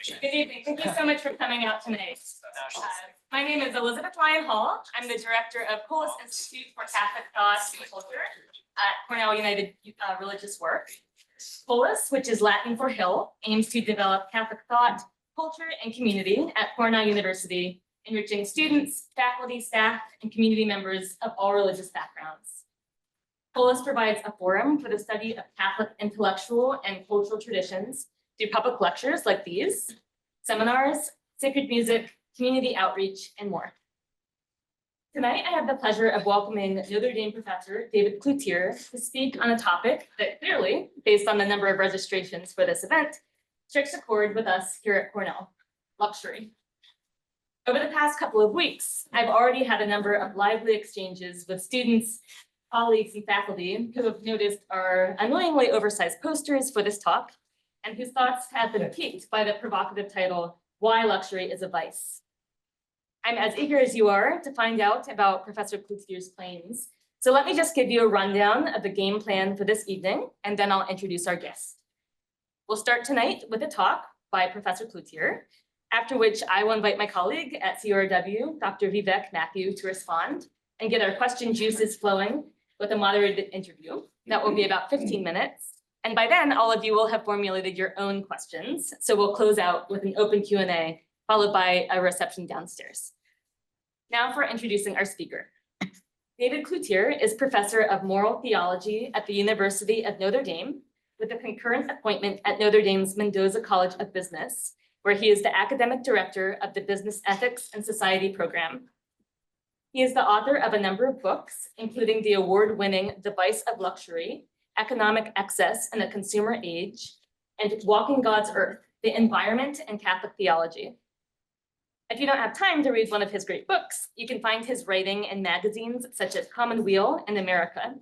Good evening. Thank you so much for coming out tonight. My name is Elizabeth Lyon Hall. I'm the director of Polis Institute for Catholic Thought and Culture at Cornell United Religious Work. Polis, which is Latin for hill, aims to develop Catholic thought, culture, and community at Cornell University, enriching students, faculty, staff, and community members of all religious backgrounds. Polis provides a forum for the study of Catholic intellectual and cultural traditions through public lectures like these, seminars, sacred music, community outreach, and more. Tonight, I have the pleasure of welcoming Notre Dame professor David Cloutier to speak on a topic that clearly, based on the number of registrations for this event, strikes a chord with us here at Cornell: luxury. Over the past couple of weeks, I've already had a number of lively exchanges with students, colleagues, and faculty who have noticed our annoyingly oversized posters for this talk and whose thoughts have been piqued by the provocative title, "Why Luxury is a Vice." I'm as eager as you are to find out about Professor Cloutier's claims. So let me just give you a rundown of the game plan for this evening, and then I'll introduce our guest. We'll start tonight with a talk by Professor Cloutier, after which I will invite my colleague at CRW, Dr. Vivek Matthew, to respond and get our question juices flowing with a moderated interview. That will be about 15 minutes. And by then, all of you will have formulated your own questions. So we'll close out with an open Q&A, followed by a reception downstairs. Now for introducing our speaker. David Cloutier is professor of moral theology at the University of Notre Dame, with a concurrent appointment at Notre Dame's Mendoza College of Business, where he is the academic director of the Business Ethics and Society program. He is the author of a number of books, including the award-winning The Vice of Luxury, Economic Excess in a Consumer Age, and Walking God's Earth, The Environment and Catholic Theology. If you don't have time to read one of his great books, you can find his writing in magazines such as Commonweal and America.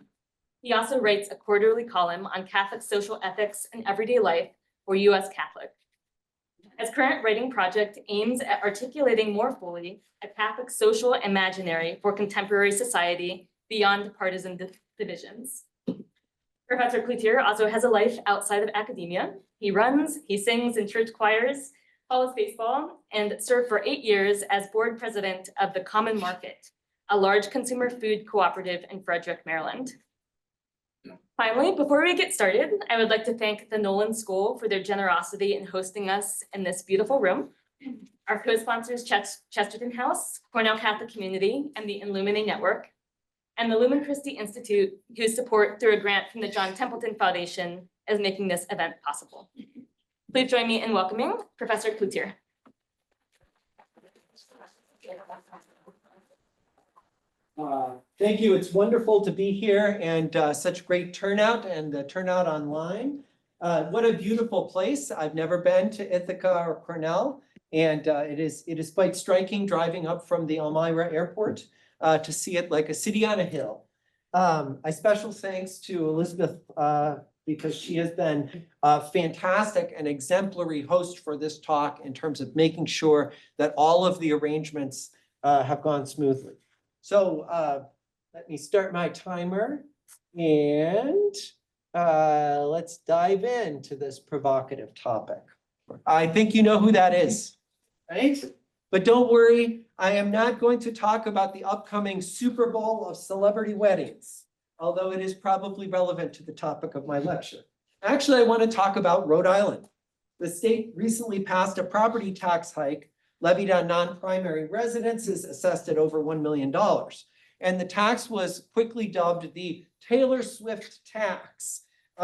He also writes a quarterly column on Catholic social ethics and everyday life for U.S. Catholic. His current writing project aims at articulating more fully a Catholic social imaginary for contemporary society beyond partisan divisions. Professor Cloutier also has a life outside of academia. He runs, he sings in church choirs, follows baseball, and served for 8 years as board president of the Common Market, a large consumer food cooperative in Frederick, Maryland. Finally, before we get started, I would like to thank the Nolan School for their generosity in hosting us in this beautiful room, our co-sponsors Chesterton House, Cornell Catholic Community, and the In Lumine Network, and the Lumen Christi Institute, whose support through a grant from the John Templeton Foundation is making this event possible. Please join me in welcoming Professor Cloutier. Thank you. It's wonderful to be here, and such great turnout, and the turnout online. What a beautiful place. I've never been to Ithaca or Cornell, and it is quite striking driving up from the Elmira Airport to see it like a city on a hill. A special thanks to Elizabeth because she has been a fantastic and exemplary host for this talk in terms of making sure that all of the arrangements have gone smoothly. So let me start my timer, and let's dive into this provocative topic. I think you know who that is, right? But don't worry, I am not going to talk about the upcoming Super Bowl of celebrity weddings, although it is probably relevant to the topic of my lecture. Actually, I want to talk about Rhode Island. The state recently passed a property tax hike levied on non-primary residences assessed at over $1 million. And the tax was quickly dubbed the Taylor Swift tax,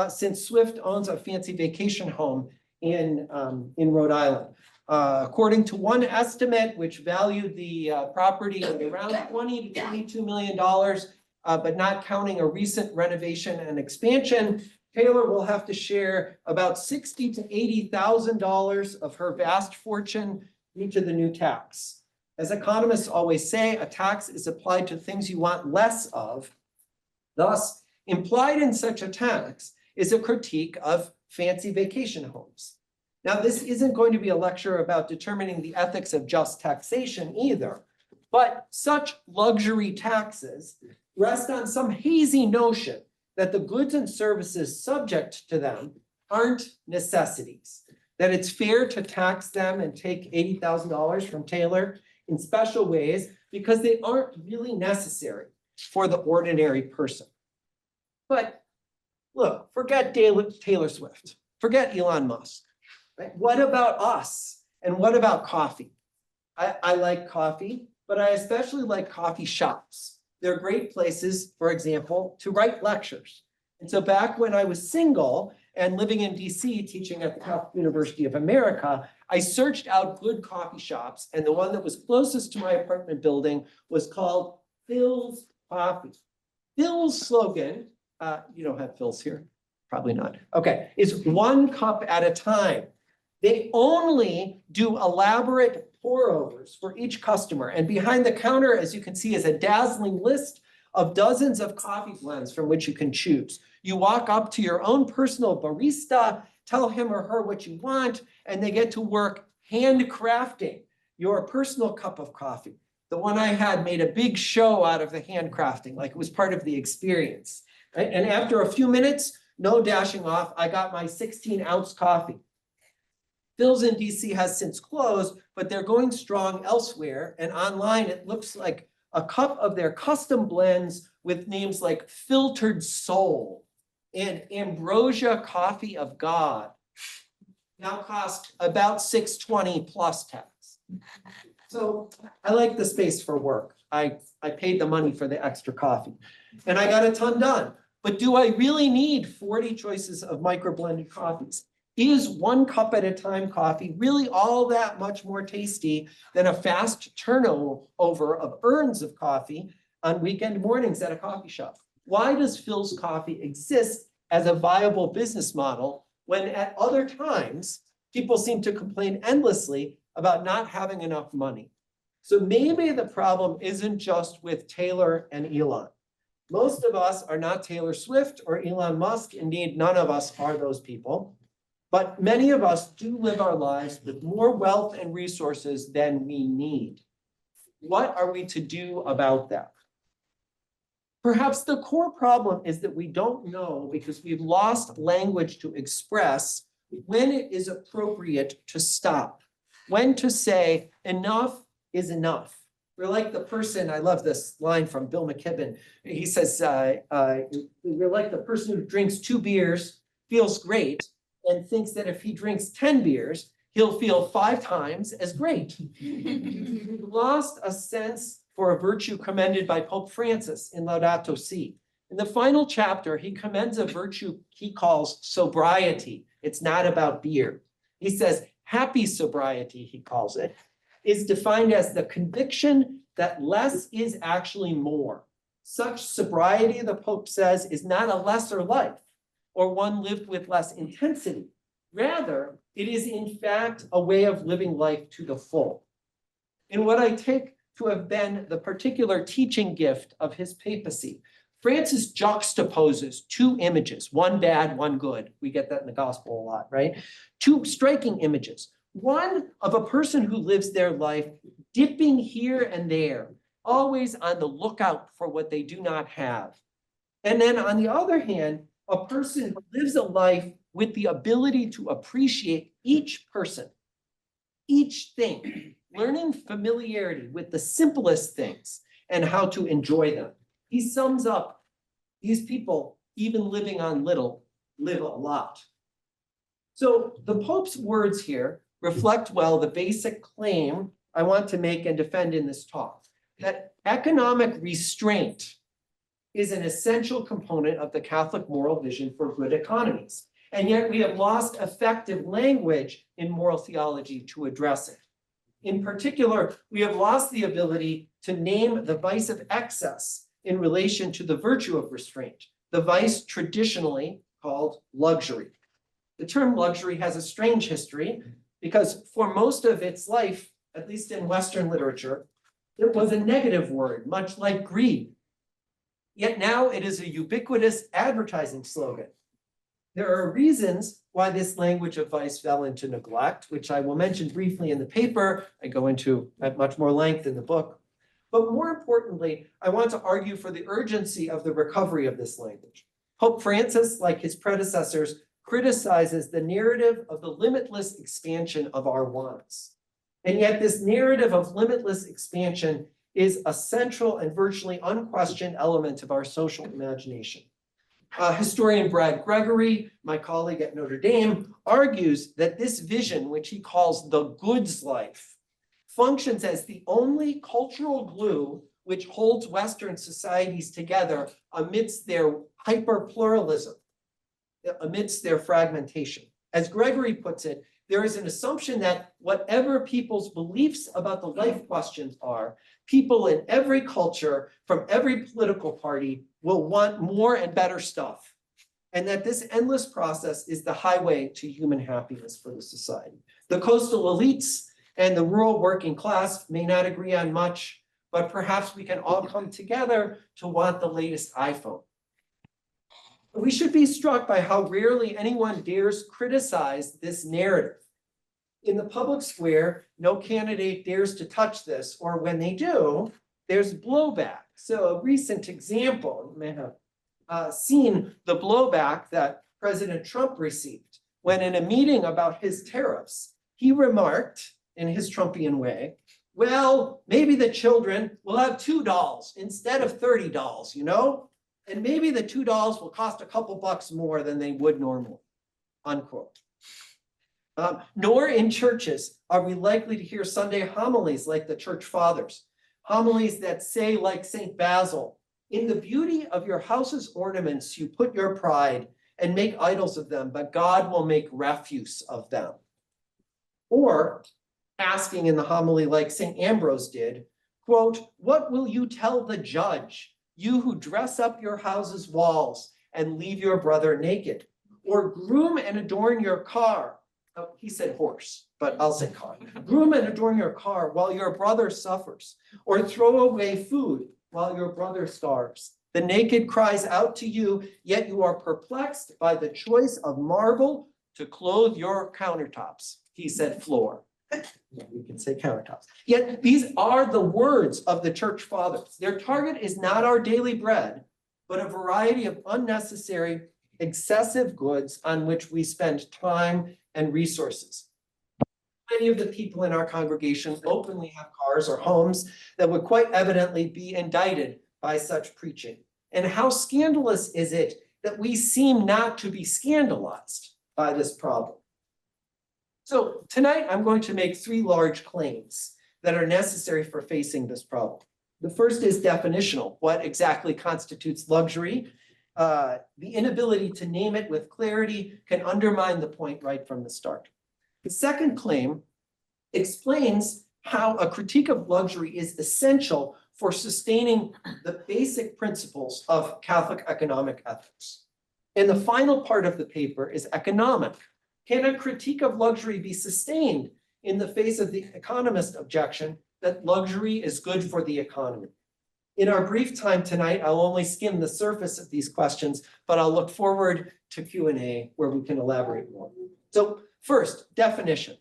since Swift owns a fancy vacation home in Rhode Island. According to one estimate, which valued the property at around $20 to $22 million, but not counting a recent renovation and expansion, Taylor will have to share about $60,000 to $80,000 of her vast fortune due to the new tax. As economists always say, a tax is applied to things you want less of. Thus, implied in such a tax is a critique of fancy vacation homes. Now, this isn't going to be a lecture about determining the ethics of just taxation either, but such luxury taxes rest on some hazy notion that the goods and services subject to them aren't necessities. that it's fair to tax them and take $80,000 from Taylor in special ways because they aren't really necessary for the ordinary person. But look, forget Taylor Swift, forget Elon Musk. Right? What about us? And what about coffee? I like coffee, but I especially like coffee shops. They're great places, for example, to write lectures. And so back when I was single and living in DC, teaching at the Catholic University of America, I searched out good coffee shops, and the one that was closest to my apartment building was called Phil's Coffee. Phil's slogan, you don't have Phil's here? Probably not. Okay, is 1 cup at a time. They only do elaborate pour overs for each customer. And behind the counter, as you can see, is a dazzling list of dozens of coffee blends from which you can choose. You walk up to your own personal barista, tell him or her what you want, and they get to work handcrafting your personal cup of coffee. The one I had made a big show out of the handcrafting, like it was part of the experience. Right? And after a few minutes, no dashing off, I got my 16-ounce coffee. Phil's in DC has since closed, but they're going strong elsewhere. And online, it looks like a cup of their custom blends with names like Filtered Soul and Ambrosia Coffee of God now cost about $6.20 plus tax. So I like the space for work. I paid the money for the extra coffee and I got a ton done. But do I really need 40 choices of micro-blended coffees? Is 1 cup at a time coffee really all that much more tasty than a fast turnover of urns of coffee on weekend mornings at a coffee shop? Why does Phil's Coffee exist as a viable business model when at other times people seem to complain endlessly about not having enough money? So maybe the problem isn't just with Taylor and Elon. Most of us are not Taylor Swift or Elon Musk. Indeed, none of us are those people. But many of us do live our lives with more wealth and resources than we need. What are we to do about that? Perhaps the core problem is that we don't know because we've lost language to express when it is appropriate to stop, when to say enough is enough. We're like the person, I love this line from Bill McKibben. He says, we're like the person who drinks 2 beers, feels great, and thinks that if he drinks 10 beers, he'll feel 5 times as great. We've lost a sense for a virtue commended by Pope Francis in Laudato Si. In the final chapter, he commends a virtue he calls sobriety. It's not about beer. He says happy sobriety, he calls it, is defined as the conviction that less is actually more. Such sobriety, the Pope says, is not a lesser life or one lived with less intensity. Rather, it is in fact a way of living life to the full. In what I take to have been the particular teaching gift of his papacy, Francis juxtaposes 2 images, one bad, one good. We get that in the gospel a lot, right? 2 striking images. One of a person who lives their life dipping here and there, always on the lookout for what they do not have. And then on the other hand, a person who lives a life with the ability to appreciate each person, each thing, learning familiarity with the simplest things and how to enjoy them. He sums up these people, even living on little, live a lot. So the Pope's words here reflect well the basic claim I want to make and defend in this talk, that economic restraint is an essential component of the Catholic moral vision for good economies. And yet we have lost effective language in moral theology to address it. In particular, we have lost the ability to name the vice of excess in relation to the virtue of restraint, the vice traditionally called luxury. The term luxury has a strange history because for most of its life, at least in Western literature, it was a negative word, much like greed. Yet now it is a ubiquitous advertising slogan. There are reasons why this language of vice fell into neglect, which I will mention briefly in the paper. I go into at much more length in the book. But more importantly, I want to argue for the urgency of the recovery of this language. Pope Francis, like his predecessors, criticizes the narrative of the limitless expansion of our wants. And yet this narrative of limitless expansion is a central and virtually unquestioned element of our social imagination. Historian Brad Gregory, my colleague at Notre Dame, argues that this vision, which he calls the goods life, functions as the only cultural glue which holds Western societies together amidst their hyper-pluralism, amidst their fragmentation. As Gregory puts it, there is an assumption that whatever people's beliefs about the life questions are, people in every culture from every political party will want more and better stuff. And that this endless process is the highway to human happiness for the society. The coastal elites and the rural working class may not agree on much, but perhaps we can all come together to want the latest iPhone. We should be struck by how rarely anyone dares criticize this narrative. In the public square, no candidate dares to touch this, or when they do, there's blowback. So a recent example, you may have seen the blowback that President Trump received when in a meeting about his tariffs, he remarked in his Trumpian way, well, maybe the children will have $2 instead of $30, you know? And maybe the $2 will cost a couple bucks more than they would normally, unquote. Nor in churches are we likely to hear Sunday homilies like the church fathers, homilies that say like St. Basil, in the beauty of your house's ornaments, you put your pride and make idols of them, but God will make refuse of them. Or asking in the homily like St. Ambrose did, quote, what will you tell the judge, you who dress up your house's walls and leave your brother naked, or groom and adorn your car? Oh, he said horse, but I'll say car. Groom and adorn your car while your brother suffers, or throw away food while your brother starves. The naked cries out to you, yet you are perplexed by the choice of marble to clothe your countertops. He said floor. We can say countertops. Yet these are the words of the church fathers. Their target is not our daily bread, but a variety of unnecessary, excessive goods on which we spend time and resources. Many of the people in our congregation openly have cars or homes that would quite evidently be indicted by such preaching. And how scandalous is it that we seem not to be scandalized by this problem? So tonight, I'm going to make three large claims that are necessary for facing this problem. The first is definitional. What exactly constitutes luxury? The inability to name it with clarity can undermine the point right from the start. The second claim explains how a critique of luxury is essential for sustaining the basic principles of Catholic economic ethics. And the final part of the paper is economic. Can a critique of luxury be sustained in the face of the economist objection that luxury is good for the economy? In our brief time tonight, I'll only skim the surface of these questions, but I'll look forward to Q&A where we can elaborate more. So first, definition.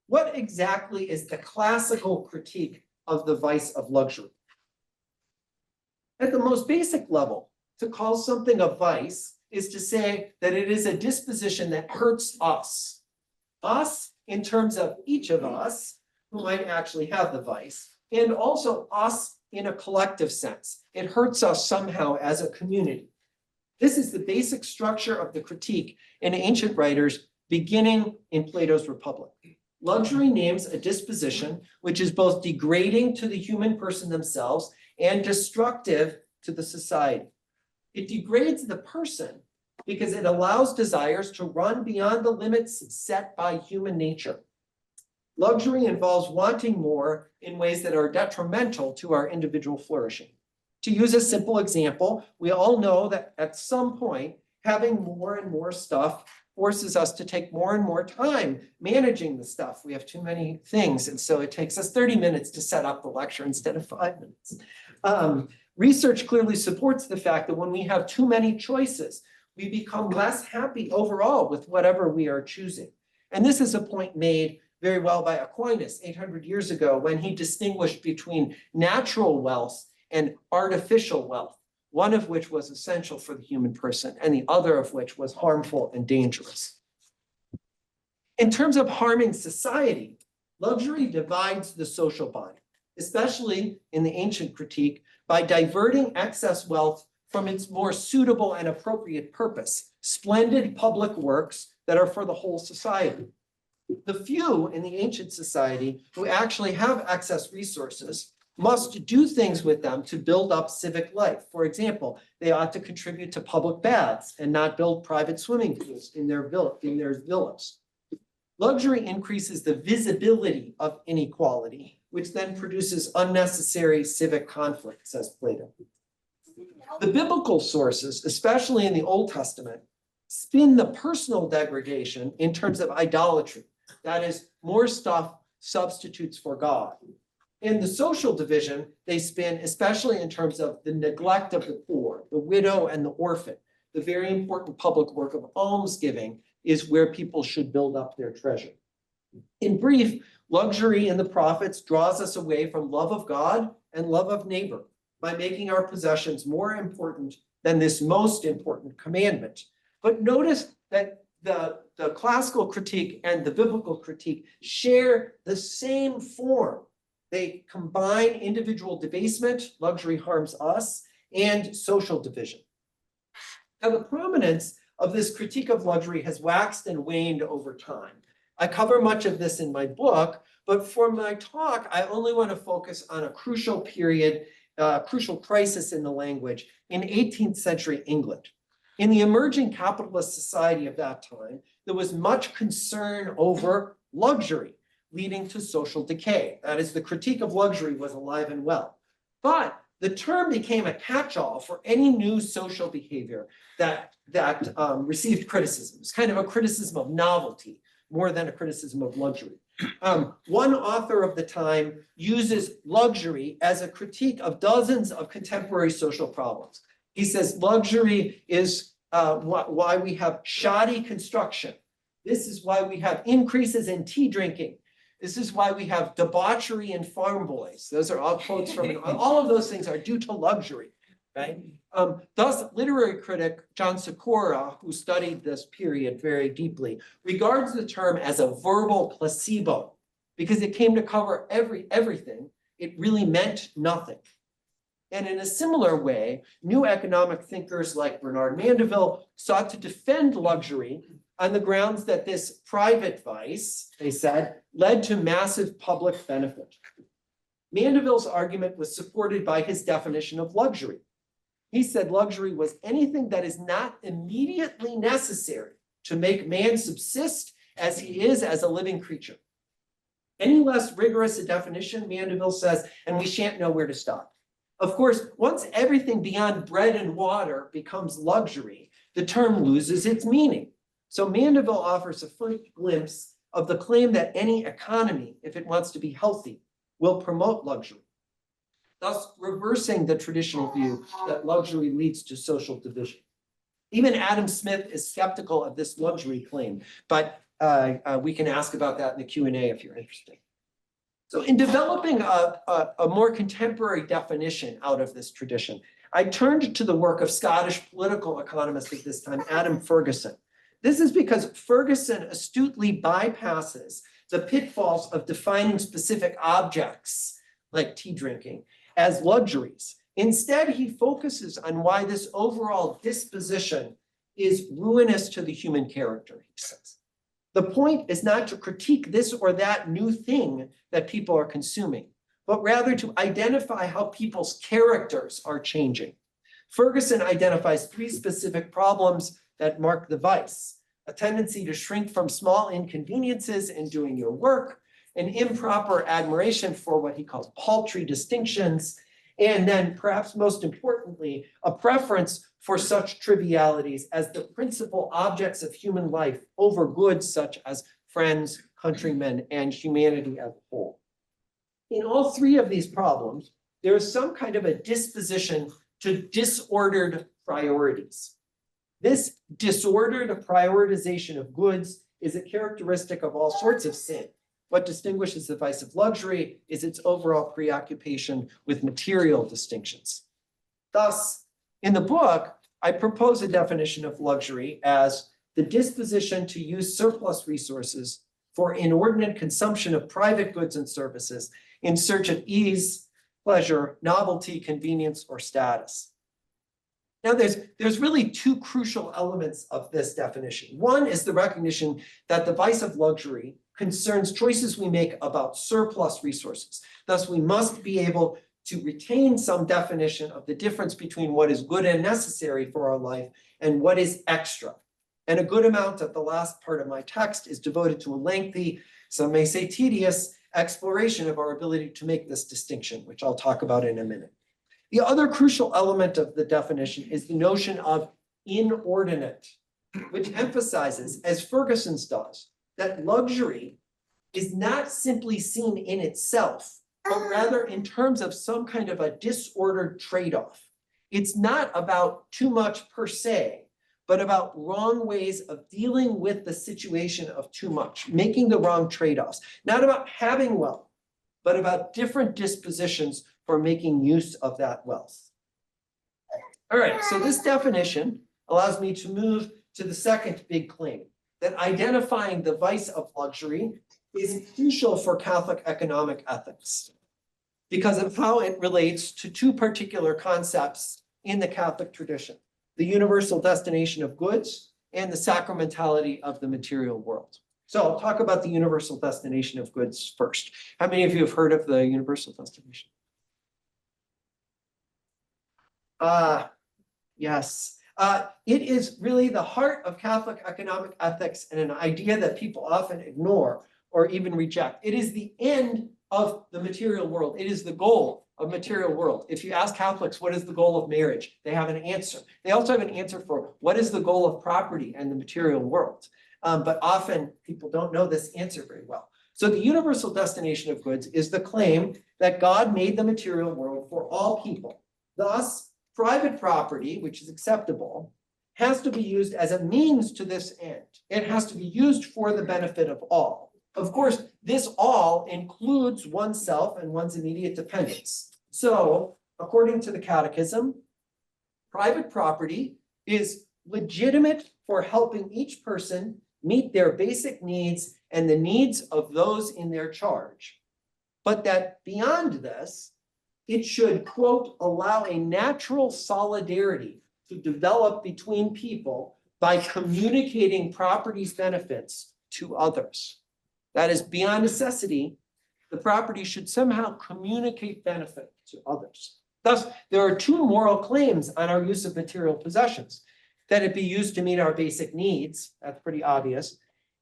What exactly is the classical critique of the vice of luxury? At the most basic level, to call something a vice is to say that it is a disposition that hurts us. Us in terms of each of us who might actually have the vice, and also us in a collective sense. It hurts us somehow as a community. This is the basic structure of the critique in ancient writers beginning in Plato's Republic. Luxury names a disposition which is both degrading to the human person themselves and destructive to the society. It degrades the person because it allows desires to run beyond the limits set by human nature. Luxury involves wanting more in ways that are detrimental to our individual flourishing. To use a simple example, we all know that at some point, having more and more stuff forces us to take more and more time managing the stuff. We have too many things, and so it takes us 30 minutes to set up the lecture instead of 5 minutes. Research clearly supports the fact that when we have too many choices, we become less happy overall with whatever we are choosing. And this is a point made very well by Aquinas 800 years ago when he distinguished between natural wealth and artificial wealth. one of which was essential for the human person, and the other of which was harmful and dangerous. In terms of harming society, luxury divides the social body, especially in the ancient critique, by diverting excess wealth from its more suitable and appropriate purpose, splendid public works that are for the whole society. The few in the ancient society who actually have excess resources must do things with them to build up civic life. For example, they ought to contribute to public baths and not build private swimming pools in their villas. Luxury increases the visibility of inequality, which then produces unnecessary civic conflict, says Plato. The biblical sources, especially in the Old Testament, spin the personal degradation in terms of idolatry. That is, more stuff substitutes for God. In the social division, they spin especially in terms of the neglect of the poor, the widow and the orphan. The very important public work of almsgiving is where people should build up their treasure. In brief, luxury in the prophets draws us away from love of God and love of neighbor by making our possessions more important than this most important commandment. But notice that the classical critique and the biblical critique share the same form. They combine individual debasement, luxury harms us, and social division. Now, the prominence of this critique of luxury has waxed and waned over time. I cover much of this in my book, but for my talk, I only want to focus on a crucial period, crucial crisis in the language in 18th century England. In the emerging capitalist society of that time, there was much concern over luxury, leading to social decay. That is, the critique of luxury was alive and well. But the term became a catch-all for any new social behavior that received criticism. It's kind of a criticism of novelty more than a criticism of luxury. One author of the time uses luxury as a critique of dozens of contemporary social problems. He says luxury is why we have shoddy construction. This is why we have increases in tea drinking. This is why we have debauchery in farm boys. Those are all quotes from, all of those things are due to luxury, right? Thus, literary critic John Sikora, who studied this period very deeply, regards the term as a verbal placebo because it came to cover everything. It really meant nothing. And in a similar way, new economic thinkers like Bernard Mandeville sought to defend luxury on the grounds that this private vice, they said, led to massive public benefit. Mandeville's argument was supported by his definition of luxury. He said luxury was anything that is not immediately necessary to make man subsist as he is as a living creature. Any less rigorous a definition, Mandeville says, and we shan't know where to stop. Of course, once everything beyond bread and water becomes luxury, the term loses its meaning. So Mandeville offers a first glimpse of the claim that any economy, if it wants to be healthy, will promote luxury, thus reversing the traditional view that luxury leads to social division. Even Adam Smith is skeptical of this luxury claim, but we can ask about that in the Q&A if you're interested. So in developing a more contemporary definition out of this tradition, I turned to the work of Scottish political economist at this time, Adam Ferguson. This is because Ferguson astutely bypasses the pitfalls of defining specific objects, like tea drinking, as luxuries. Instead, he focuses on why this overall disposition is ruinous to the human character, he says. The point is not to critique this or that new thing that people are consuming, but rather to identify how people's characters are changing. Ferguson identifies three specific problems that mark the vice: a tendency to shrink from small inconveniences in doing your work, an improper admiration for what he calls paltry distinctions, and then perhaps most importantly, a preference for such trivialities as the principal objects of human life over goods such as friends, countrymen, and humanity as a whole. In all three of these problems, there is some kind of a disposition to disordered priorities. This disordered prioritization of goods is a characteristic of all sorts of sin. What distinguishes the vice of luxury is its overall preoccupation with material distinctions. Thus, In the book, I propose a definition of luxury as the disposition to use surplus resources for inordinate consumption of private goods and services in search of ease, pleasure, novelty, convenience, or status. Now, there's really two crucial elements of this definition. One is the recognition that the vice of luxury concerns choices we make about surplus resources. Thus, we must be able to retain some definition of the difference between what is good and necessary for our life and what is extra. And a good amount of the last part of my text is devoted to a lengthy, some may say tedious, exploration of our ability to make this distinction, which I'll talk about in a minute. The other crucial element of the definition is the notion of inordinate, which emphasizes, as Ferguson's does, that luxury is not simply seen in itself, but rather in terms of some kind of a disordered trade-off. It's not about too much per se, but about wrong ways of dealing with the situation of too much, making the wrong trade-offs. Not about having wealth, but about different dispositions for making use of that wealth. All right, so this definition allows me to move to the second big claim, that identifying the vice of luxury is crucial for Catholic economic ethics because of how it relates to two particular concepts in the Catholic tradition: the universal destination of goods and the sacramentality of the material world. So I'll talk about the universal destination of goods first. How many of you have heard of the universal destination? Yes. It is really the heart of Catholic economic ethics and an idea that people often ignore or even reject. It is the end of the material world. It is the goal of material world. If you ask Catholics, what is the goal of marriage? They have an answer. They also have an answer for what is the goal of property and the material world. But often people don't know this answer very well. So the universal destination of goods is the claim that God made the material world for all people. Thus, private property, which is acceptable, has to be used as a means to this end. It has to be used for the benefit of all. Of course, this all includes oneself and one's immediate dependents. So, according to the Catechism, private property is legitimate for helping each person meet their basic needs and the needs of those in their charge. But that beyond this, it should, quote, allow a natural solidarity to develop between people by communicating property's benefits to others. That is, beyond necessity, the property should somehow communicate benefit to others. Thus, there are two moral claims on our use of material possessions: that it be used to meet our basic needs, that's pretty obvious,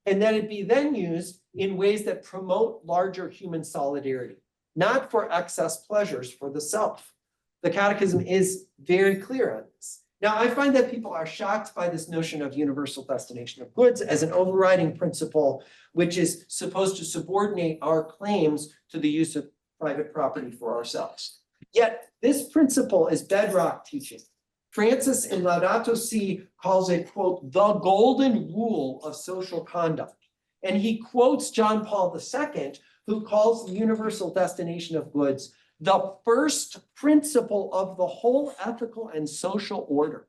and that it be then used in ways that promote larger human solidarity, not for excess pleasures for the self. The Catechism is very clear on this. Now, I find that people are shocked by this notion of universal destination of goods as an overriding principle, which is supposed to subordinate our claims to the use of private property for ourselves. Yet, this principle is bedrock teaching. Francis in Laudato Si calls it, quote, the golden rule of social conduct. And he quotes John Paul II, who calls the universal destination of goods the first principle of the whole ethical and social order.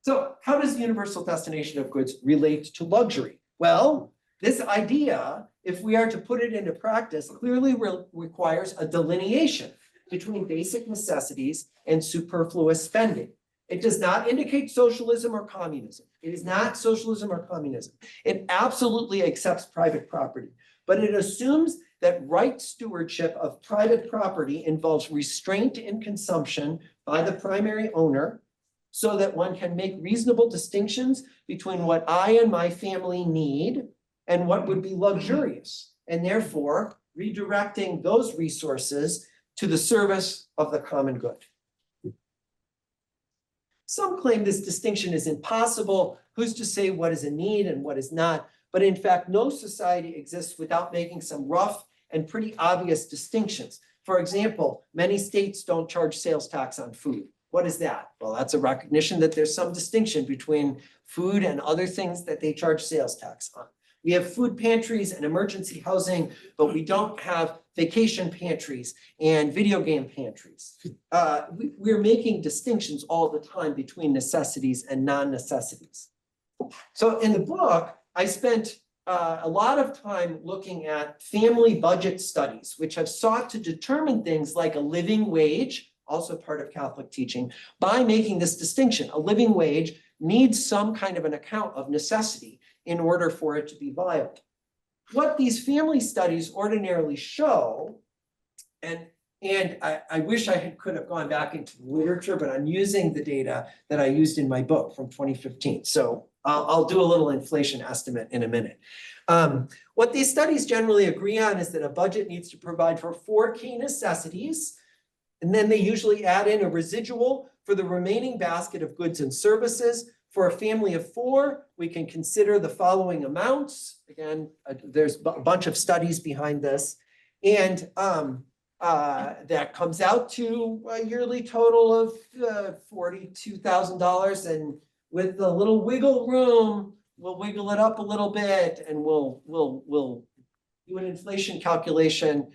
So how does the universal destination of goods relate to luxury? Well, this idea, if we are to put it into practice, clearly requires a delineation between basic necessities and superfluous spending. It does not indicate socialism or communism. It is not socialism or communism. It absolutely accepts private property, but it assumes that right stewardship of private property involves restraint in consumption by the primary owner so that one can make reasonable distinctions between what I and my family need and what would be luxurious, and therefore redirecting those resources to the service of the common good. Some claim this distinction is impossible. Who's to say what is a need and what is not? But in fact, no society exists without making some rough and pretty obvious distinctions. For example, many states don't charge sales tax on food. What is that? Well, that's a recognition that there's some distinction between food and other things that they charge sales tax on. We have food pantries and emergency housing, but we don't have vacation pantries and video game pantries. We're making distinctions all the time between necessities and non-necessities. So in the book, I spent a lot of time looking at family budget studies, which have sought to determine things like a living wage, also part of Catholic teaching, by making this distinction. A living wage needs some kind of an account of necessity in order for it to be viable. What these family studies ordinarily show, and I wish I could have gone back into the literature, but I'm using the data that I used in my book from 2015. So I'll do a little inflation estimate in a minute. What these studies generally agree on is that a budget needs to provide for 4 key necessities, and then they usually add in a residual for the remaining basket of goods and services. For a family of 4, we can consider the following amounts. Again, there's a bunch of studies behind this. And that comes out to a yearly total of $42,000. And with a little wiggle room, we'll wiggle it up a little bit and we'll do an inflation calculation.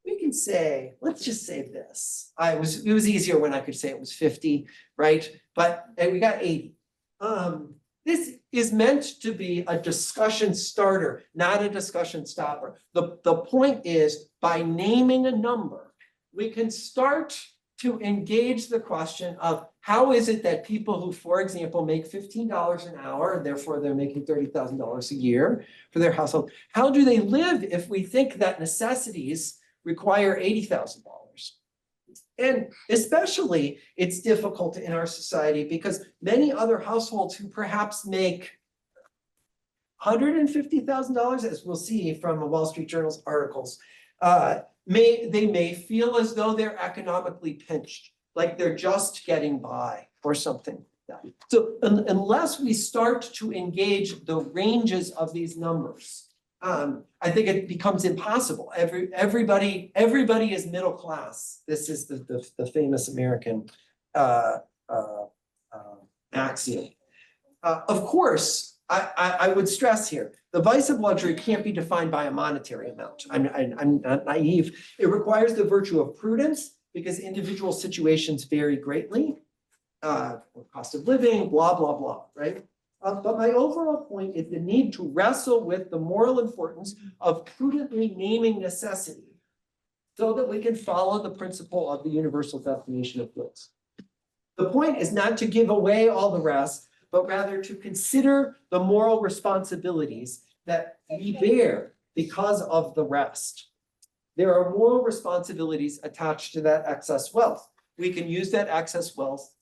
We can say, let's just say this. It was easier when I could say it was 50, right? But we got 80. This is meant to be a discussion starter, not a discussion stopper. The point is, by naming a number, we can start to engage the question of how is it that people who, for example, make $15 an hour, and therefore they're making $30,000 a year for their household, how do they live if we think that necessities require $80,000? And especially it's difficult in our society because many other households who perhaps make $150,000, as we'll see from the Wall Street Journal's articles, may feel as though they're economically pinched, like they're just getting by or something like that. So unless we start to engage the ranges of these numbers, I think it becomes impossible. Everybody is middle class. This is the famous American axiom. Of course, I would stress here, the vice of luxury can't be defined by a monetary amount. I'm not naive. It requires the virtue of prudence because individual situations vary greatly. Cost of living, blah, blah, blah, right? But my overall point is the need to wrestle with the moral importance of prudently naming necessity so that we can follow the principle of the universal definition of goods. The point is not to give away all the rest, but rather to consider the moral responsibilities that we bear because of the rest. There are moral responsibilities attached to that excess wealth. We can use that excess wealth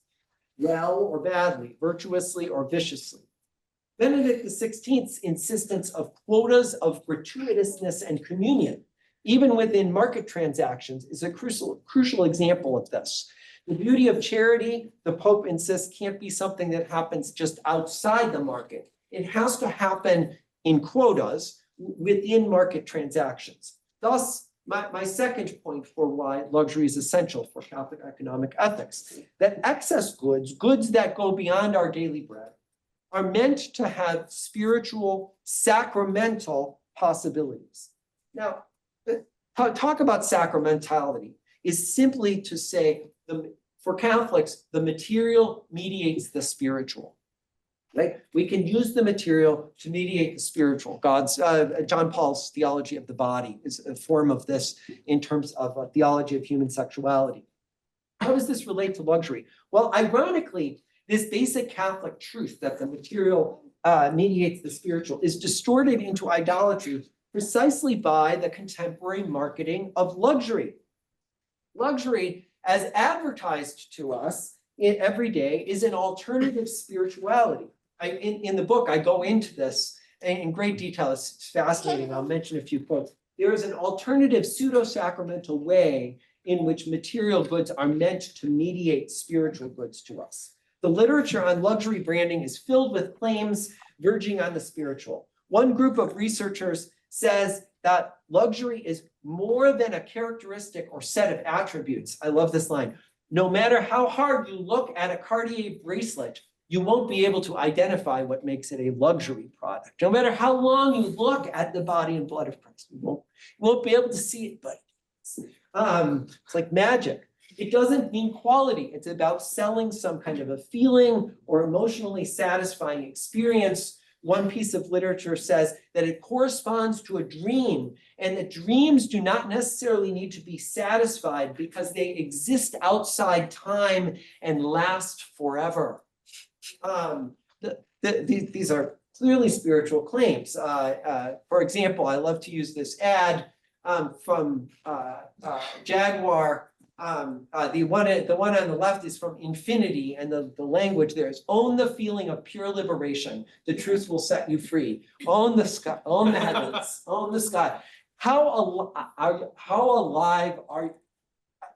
well or badly, virtuously or viciously. Benedict XVI's insistence of quotas of gratuitousness and communion, even within market transactions, is a crucial example of this. The beauty of charity, the Pope insists, can't be something that happens just outside the market. It has to happen in quotas within market transactions. Thus, my second point for why luxury is essential for Catholic economic ethics, that excess goods, goods that go beyond our daily bread, are meant to have spiritual, sacramental possibilities. Now, talk about sacramentality is simply to say, for Catholics, the material mediates the spiritual. Right? We can use the material to mediate the spiritual. John Paul's theology of the body is a form of this in terms of a theology of human sexuality. How does this relate to luxury? Well, ironically, this basic Catholic truth that the material mediates the spiritual is distorted into idolatry precisely by the contemporary marketing of luxury. Luxury, as advertised to us every day, is an alternative spirituality. In the book, I go into this in great detail. It's fascinating. I'll mention a few quotes. There is an alternative pseudo-sacramental way in which material goods are meant to mediate spiritual goods to us. The literature on luxury branding is filled with claims verging on the spiritual. One group of researchers says that luxury is more than a characteristic or set of attributes. I love this line. No matter how hard you look at a Cartier bracelet, you won't be able to identify what makes it a luxury product. No matter how long you look at the body and blood of Christ, you won't be able to see it, but it's like magic. It doesn't mean quality. It's about selling some kind of a feeling or emotionally satisfying experience. One piece of literature says that it corresponds to a dream, and that dreams do not necessarily need to be satisfied because they exist outside time and last forever. These are clearly spiritual claims. For example, I love to use this ad from Jaguar. The one on the left is from Infinity, and the language there is own the feeling of pure liberation. The truth will set you free. Own the sky, own the heavens, own the sky. How alive are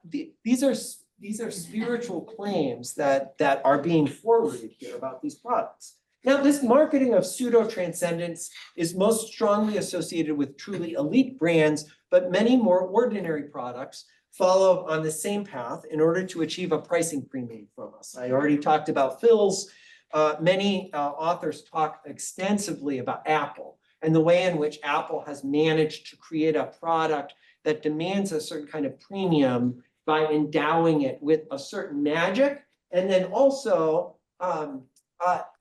these are spiritual claims that are being forwarded here about these products. Now, this marketing of pseudo-transcendence is most strongly associated with truly elite brands, but many more ordinary products follow on the same path in order to achieve a pricing premium from us. I already talked about Phil's. Many authors talk extensively about Apple and the way in which Apple has managed to create a product that demands a certain kind of premium by endowing it with a certain magic, and then also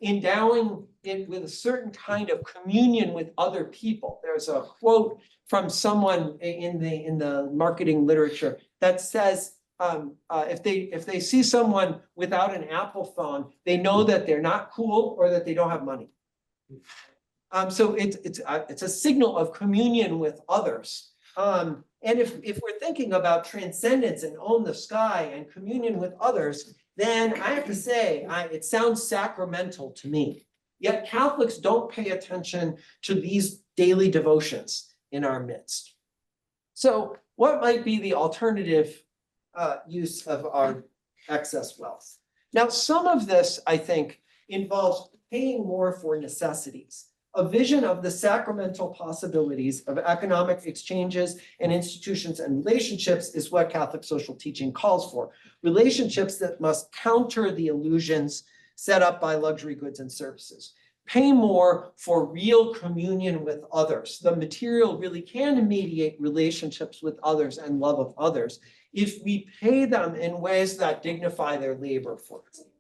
endowing it with a certain kind of communion with other people. There's a quote from someone in the marketing literature that says, if they see someone without an Apple phone, they know that they're not cool or that they don't have money. So it's a signal of communion with others. And if we're thinking about transcendence and own the sky and communion with others, then I have to say, it sounds sacramental to me. Yet Catholics don't pay attention to these daily devotions in our midst. So what might be the alternative use of our excess wealth? Now, some of this, I think, involves paying more for necessities. A vision of the sacramental possibilities of economic exchanges and institutions and relationships is what Catholic social teaching calls for. Relationships that must counter the illusions set up by luxury goods and services. Pay more for real communion with others. The material really can mediate relationships with others and love of others if we pay them in ways that dignify their labor, for example.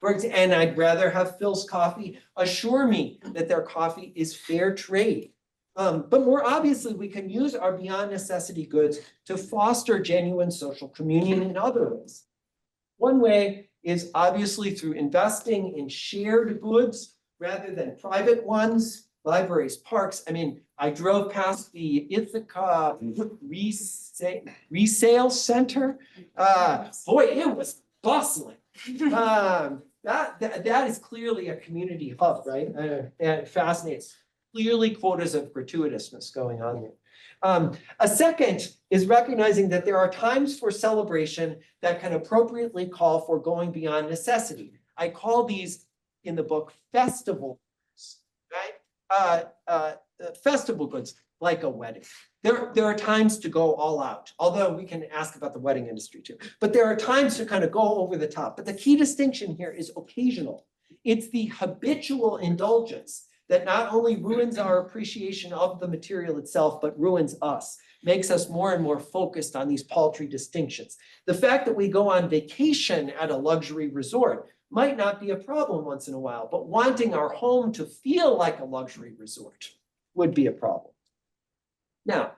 And I'd rather have Phil's coffee assure me that their coffee is fair trade. But more obviously, we can use our beyond necessity goods to foster genuine social communion in other ways. One way is obviously through investing in shared goods rather than private ones, libraries, parks. I mean, I drove past the Ithaca resale center. Boy, it was bustling. That is clearly a community hub, right? And it fascinates. Clearly quotas of gratuitousness going on there. A second is recognizing that there are times for celebration that can appropriately call for going beyond necessity. I call these in the book festival goods, right? Festival goods, like a wedding. There are times to go all out, although we can ask about the wedding industry too. But there are times to kind of go over the top. But the key distinction here is occasional. It's the habitual indulgence that not only ruins our appreciation of the material itself, but ruins us, makes us more and more focused on these paltry distinctions. The fact that we go on vacation at a luxury resort might not be a problem once in a while, but wanting our home to feel like a luxury resort would be a problem. Now,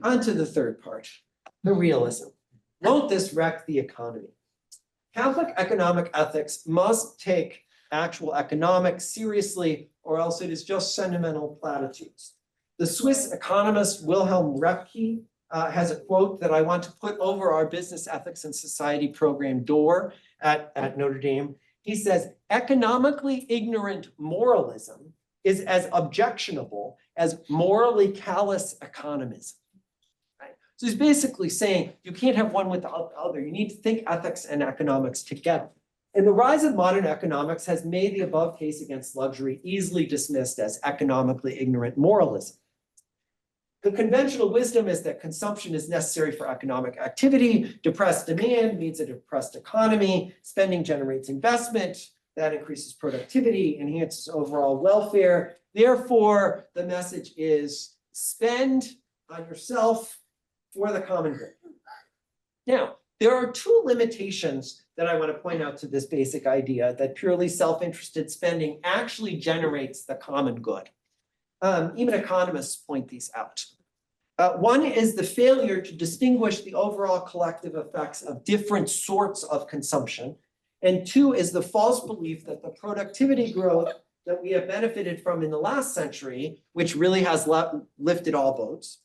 on to the third part, the realism. Won't this wreck the economy? Catholic economic ethics must take actual economics seriously, or else it is just sentimental platitudes. The Swiss economist Wilhelm Röpke has a quote that I want to put over our business ethics and society program door at Notre Dame. He says, economically ignorant moralism is as objectionable as morally callous economism. Right? So he's basically saying you can't have one without the other. You need to think ethics and economics together. And the rise of modern economics has made the above case against luxury easily dismissed as economically ignorant moralism. The conventional wisdom is that consumption is necessary for economic activity. Depressed demand means a depressed economy. Spending generates investment. That increases productivity, enhances overall welfare. Therefore, the message is spend on yourself for the common good. Now, there are two limitations that I want to point out to this basic idea that purely self-interested spending actually generates the common good. Even economists point these out. One is the failure to distinguish the overall collective effects of different sorts of consumption. And two is the false belief that the productivity growth that we have benefited from in the last century, which really has lifted all boats,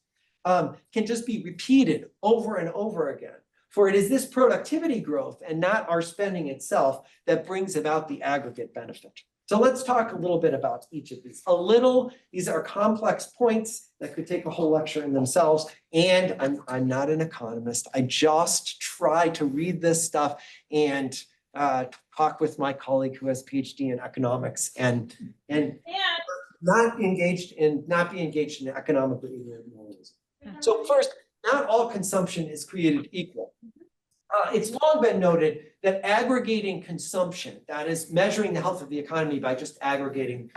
can just be repeated over and over again. For it is this productivity growth and not our spending itself that brings about the aggregate benefit. So let's talk a little bit about each of these. These are complex points that could take a whole lecture in themselves. And I'm not an economist. I just try to read this stuff and talk with my colleague who has a PhD in economics and not be engaged in economically ignorant. So first, not all consumption is created equal. It's long been noted that aggregating consumption, that is measuring the health of the economy by just aggregating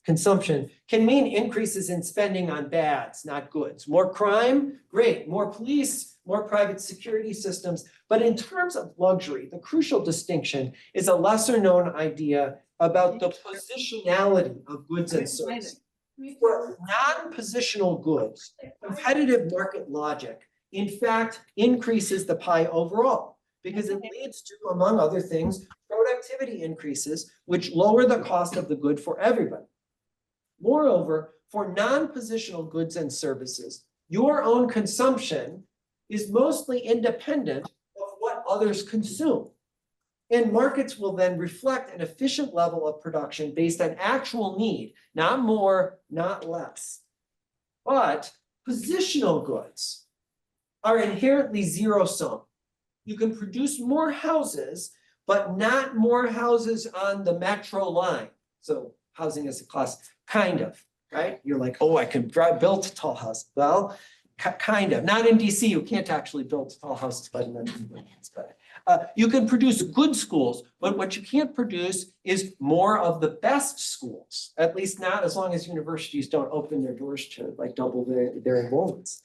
consumption, can mean increases in spending on bads, not goods. More crime, great. More police, more private security systems. But in terms of luxury, the crucial distinction is a lesser known idea about the positionality of goods and services. For non-positional goods, competitive market logic, in fact, increases the pie overall because it leads to, among other things, productivity increases, which lower the cost of the good for everybody. Moreover, for non-positional goods and services, your own consumption is mostly independent of what others consume. And markets will then reflect an efficient level of production based on actual need, not more, not less. But positional goods are inherently zero-sum. You can produce more houses, but not more houses on the metro line. So housing as a class, kind of, right? You're like, oh, I can build a tall house. Well, kind of. Not in DC, you can't actually build tall houses by the metro lines, but you can produce good schools, but what you can't produce is more of the best schools, at least not as long as universities don't open their doors to like double their enrollments.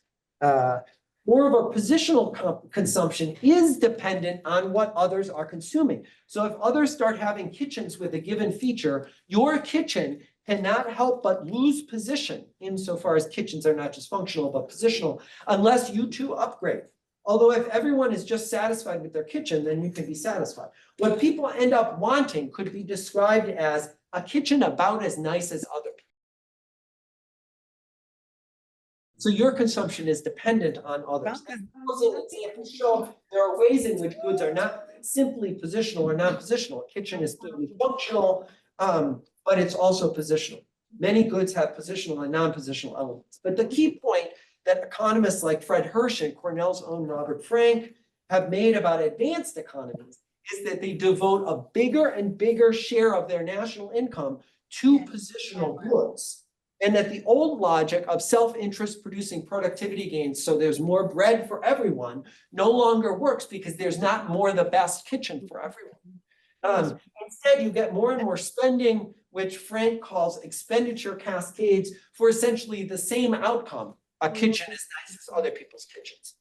More of a positional consumption is dependent on what others are consuming. So if others start having kitchens with a given feature, your kitchen cannot help but lose position insofar as kitchens are not just functional, but positional, unless you too upgrade. Although if everyone is just satisfied with their kitchen, then you can be satisfied. What people end up wanting could be described as a kitchen about as nice as others. So your consumption is dependent on others. Examples show there are ways in which goods are not simply positional or non-positional. A kitchen is clearly functional, but it's also positional. Many goods have positional and non-positional elements. But the key point that economists like Fred Hirsch and Cornell's own Robert Frank have made about advanced economies is that they devote a bigger and bigger share of their national income to positional goods. And that the old logic of self-interest producing productivity gains, so there's more bread for everyone, no longer works because there's not more the best kitchen for everyone. Instead, you get more and more spending, which Frank calls expenditure cascades for essentially the same outcome. A kitchen is nice as other people's kitchens.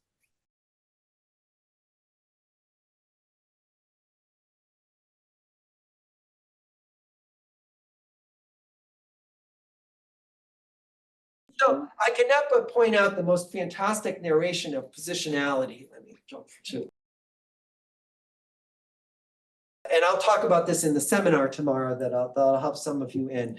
So I cannot but point out the most fantastic narration of positionality. Let me jump to. And I'll talk about this in the seminar tomorrow that I'll have some of you in.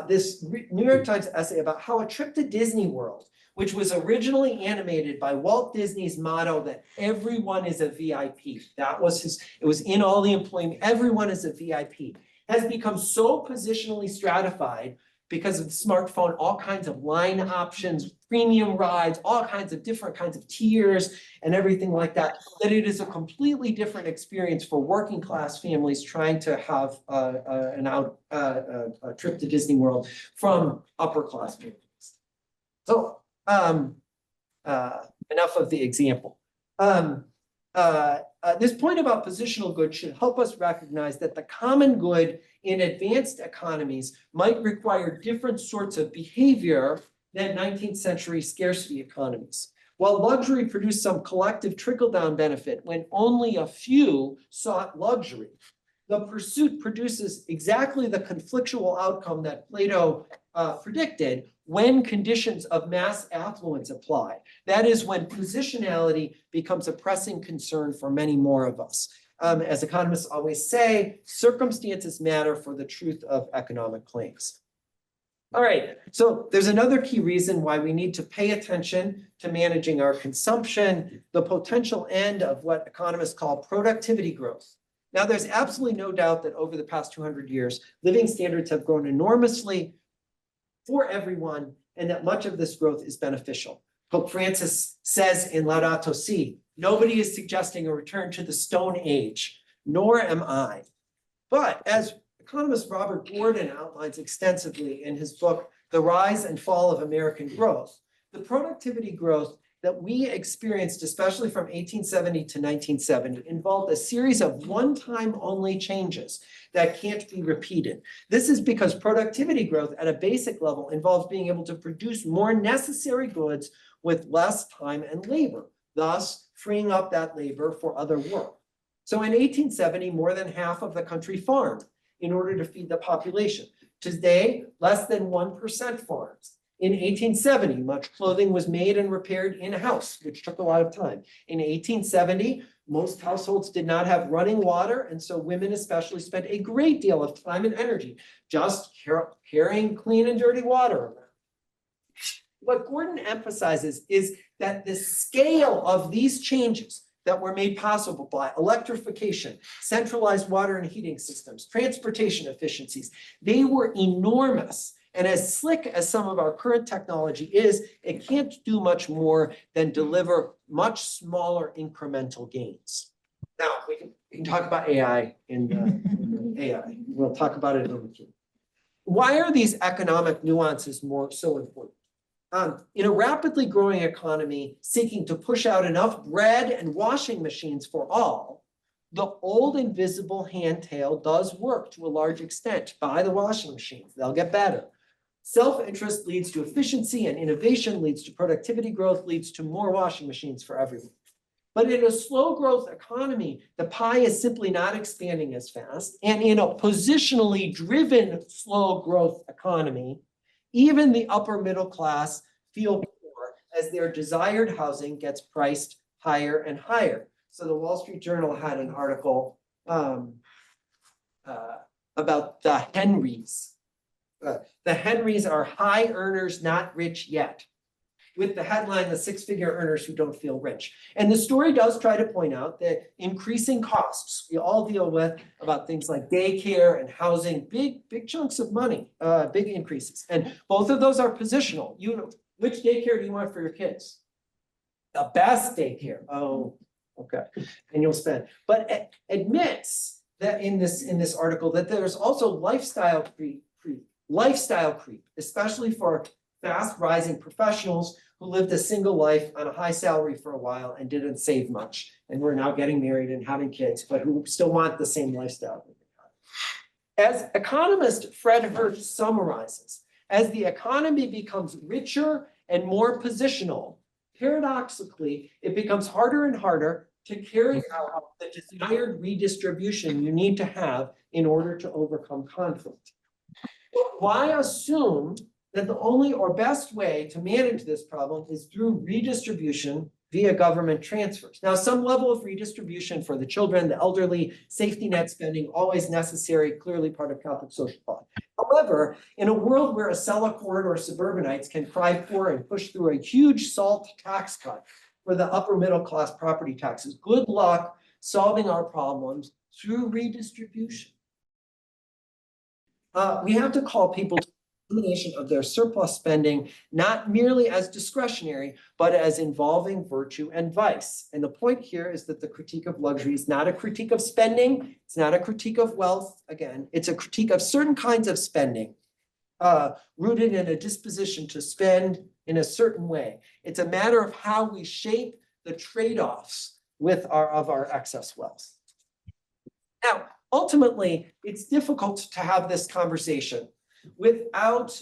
This New York Times essay about how a trip to Disney World, which was originally animated by Walt Disney's motto that everyone is a VIP. That was it was in all the employment, everyone is a VIP, has become so positionally stratified because of the smartphone, all kinds of line options, premium rides, all kinds of different kinds of tiers and everything like that, that it is a completely different experience for working class families trying to have a trip to Disney World from upper class families. So enough of the example. This point about positional good should help us recognize that the common good in advanced economies might require different sorts of behavior than 19th century scarcity economies. While luxury produced some collective trickle-down benefit when only a few sought luxury, the pursuit produces exactly the conflictual outcome that Plato predicted when conditions of mass affluence apply. That is when positionality becomes a pressing concern for many more of us. As economists always say, circumstances matter for the truth of economic claims. All right, so there's another key reason why we need to pay attention to managing our consumption, the potential end of what economists call productivity growth. Now, there's absolutely no doubt that over the past 200 years, living standards have grown enormously for everyone, and that much of this growth is beneficial. Pope Francis says in Laudato Si, nobody is suggesting a return to the Stone Age, nor am I. But as economist Robert Gordon outlines extensively in his book, The Rise and Fall of American Growth, the productivity growth that we experienced, especially from 1870 to 1970, involved a series of one-time only changes that can't be repeated. This is because productivity growth at a basic level involves being able to produce more necessary goods with less time and labor, thus freeing up that labor for other work. So in 1870, more than half of the country farmed in order to feed the population. Today, less than 1% farms. In 1870, much clothing was made and repaired in-house, which took a lot of time. In 1870, most households did not have running water, and so women especially spent a great deal of time and energy just carrying clean and dirty water around. What Gordon emphasizes is that the scale of these changes that were made possible by electrification, centralized water and heating systems, transportation efficiencies, they were enormous. And as slick as some of our current technology is, it can't do much more than deliver much smaller incremental gains. Now, we can talk about AI in AI. We'll talk about it in a few. Why are these economic nuances so important? In a rapidly growing economy seeking to push out enough bread and washing machines for all, the old invisible hand tail does work to a large extent. Buy the washing machines, they'll get better. Self-interest leads to efficiency, and innovation leads to productivity growth, leads to more washing machines for everyone. But in a slow growth economy, the pie is simply not expanding as fast. And in a positionally driven slow growth economy, even the upper middle class feel poor as their desired housing gets priced higher and higher. So the Wall Street Journal had an article about the Henrys. The Henrys are high earners, not rich yet, with the headline, the six-figure earners who don't feel rich. And the story does try to point out that increasing costs we all deal with about things like daycare and housing, big chunks of money, big increases. And both of those are positional. You know, which daycare do you want for your kids? The best daycare. Oh, okay. And you'll spend. But admits that in this article that there's also lifestyle creep, especially for fast rising professionals who lived a single life on a high salary for a while and didn't save much, and were now getting married and having kids, but who still want the same lifestyle. As economist Fred Hirsch summarizes, as the economy becomes richer and more positional, paradoxically, it becomes harder and harder to carry out the desired redistribution you need to have in order to overcome conflict. Why assume that the only or best way to manage this problem is through redistribution via government transfers? Now, some level of redistribution for the children, the elderly, safety net spending, always necessary, clearly part of Catholic social thought. However, in a world where Acela corridor suburbanites can cry poor and push through a huge SALT tax cut for the upper middle class property taxes, good luck solving our problems through redistribution. We have to call people to elimination of their surplus spending, not merely as discretionary, but as involving virtue and vice. And the point here is that the critique of luxury is not a critique of spending. It's not a critique of wealth. Again, it's a critique of certain kinds of spending, rooted in a disposition to spend in a certain way. It's a matter of how we shape the trade-offs of our excess wealth. Now, ultimately, it's difficult to have this conversation without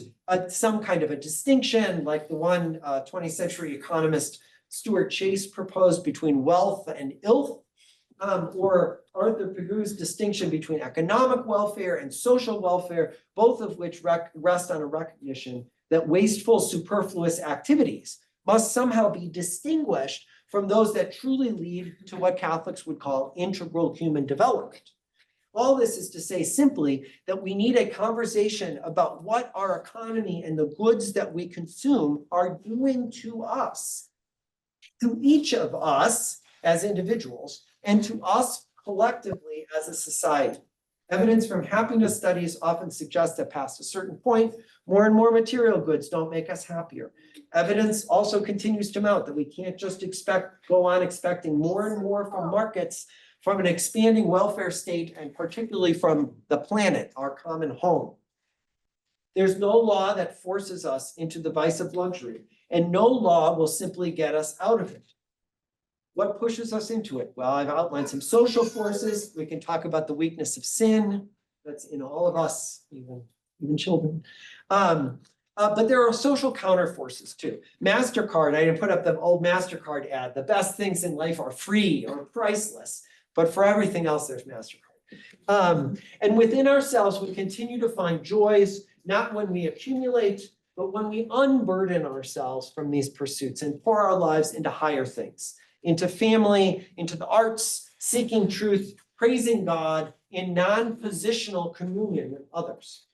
some kind of a distinction like the one 20th century economist Stuart Chase proposed between wealth and ilth, or Arthur Pigou's distinction between economic welfare and social welfare, both of which rest on a recognition that wasteful, superfluous activities must somehow be distinguished from those that truly lead to what Catholics would call integral human development. All this is to say simply that we need a conversation about what our economy and the goods that we consume are doing to us, to each of us as individuals, and to us collectively as a society. Evidence from happiness studies often suggests that past a certain point, more and more material goods don't make us happier. Evidence also continues to mount that we can't just go on expecting more and more from markets, from an expanding welfare state, and particularly from the planet, our common home. There's no law that forces us into the vice of luxury, and no law will simply get us out of it. What pushes us into it? Well, I've outlined some social forces. We can talk about the weakness of sin that's in all of us, even children. But there are social counter forces too. MasterCard, I didn't put up the old MasterCard ad. The best things in life are free or priceless, but for everything else, there's MasterCard. And within ourselves, we continue to find joys, not when we accumulate, but when we unburden ourselves from these pursuits and pour our lives into higher things, into family, into the arts, seeking truth, praising God in non-positional communion with others.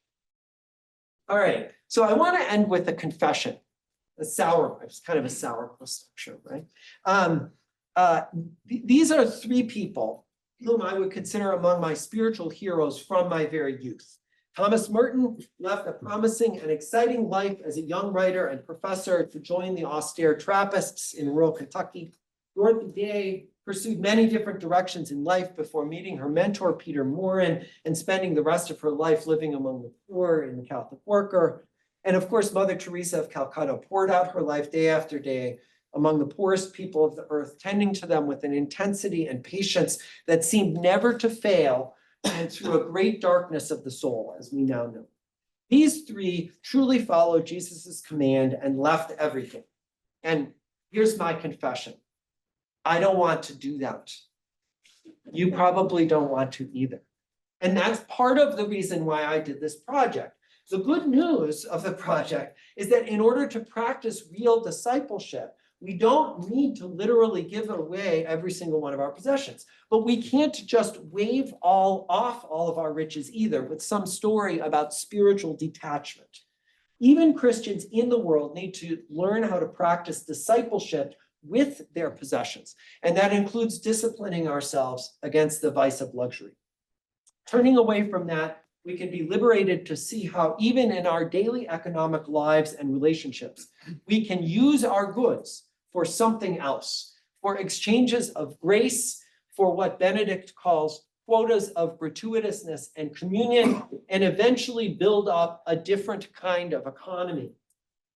All right, so I want to end with a confession, it's kind of a sourpuss lecture, right? These are three people whom I would consider among my spiritual heroes from my very youth. Thomas Merton left a promising and exciting life as a young writer and professor to join the austere Trappists in rural Kentucky. Dorothy Day pursued many different directions in life before meeting her mentor, Peter Morin, and spending the rest of her life living among the poor in the Catholic Worker. And of course, Mother Teresa of Calcutta poured out her life day after day among the poorest people of the earth, tending to them with an intensity and patience that seemed never to fail, and through a great darkness of the soul, as we now know. These three truly followed Jesus's command and left everything. And here's my confession. I don't want to do that. You probably don't want to either. And that's part of the reason why I did this project. The good news of the project is that in order to practice real discipleship, we don't need to literally give away every single one of our possessions, but we can't just wave off all of our riches either with some story about spiritual detachment. Even Christians in the world need to learn how to practice discipleship with their possessions, and that includes disciplining ourselves against the vice of luxury. Turning away from that, we can be liberated to see how even in our daily economic lives and relationships, we can use our goods for something else, for exchanges of grace, for what Benedict calls quotas of gratuitousness and communion, and eventually build up a different kind of economy,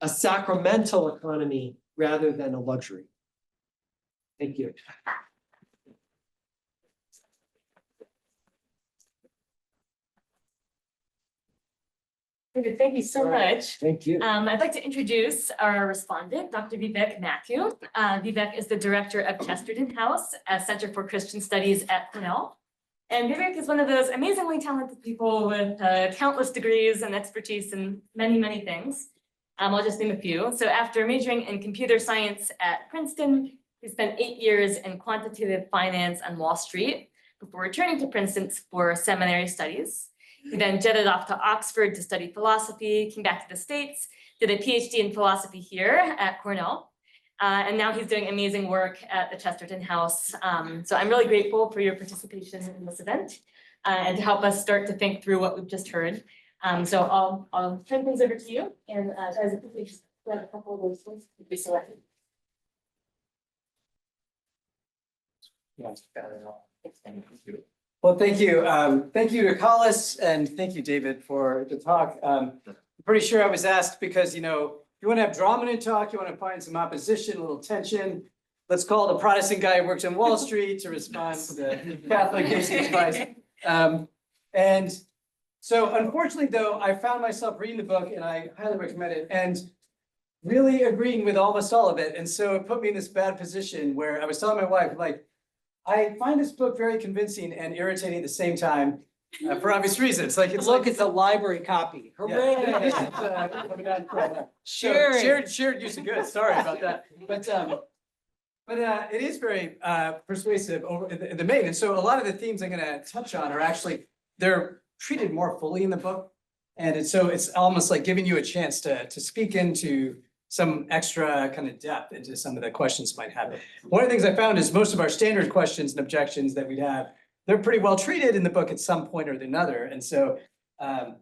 a sacramental economy rather than a luxury. Thank you. David, thank you so much. Thank you. I'd like to introduce our respondent, Dr. Vivek Matthew. Vivek is the director of Chesterton House, a Center for Christian Studies at Cornell. And Vivek is one of those amazingly talented people with countless degrees and expertise in many, many things. I'll just name a few. So after majoring in computer science at Princeton, he spent 8 years in quantitative finance on Wall Street before returning to Princeton for seminary studies. He then jetted off to Oxford to study philosophy, came back to the States, did a PhD in philosophy here at Cornell. And now he's doing amazing work at the Chesterton House. So I'm really grateful for your participation in this event and to help us start to think through what we've just heard. So I'll turn things over to you, and guys, if we just grab a couple of those things to be selected. Well, thank you. Thank you to Collis, and thank you, David, for the talk. I'm pretty sure I was asked because, you know, you want to have drama in a talk, you want to find some opposition, a little tension. let's call it a Protestant guy who works on Wall Street to respond to the Catholic Hastings Prize. And so unfortunately, though, I found myself reading the book and I highly recommend it and really agreeing with almost all of it. And so it put me in this bad position where I was telling my wife, like, I find this book very convincing and irritating at the same time, for obvious reasons. Like, it's Look, like, it's a library copy. Hooray! Sharing. shared use of goods. Sorry about that. But it is very persuasive over in the main. And so a lot of the themes I'm gonna touch on are actually, they're treated more fully in the book. And it's almost like giving you a chance to speak into some extra kind of depth into some of the questions you might have. One of the things I found is most of our standard questions and objections that we'd have, they're pretty well treated in the book at some point or another. And so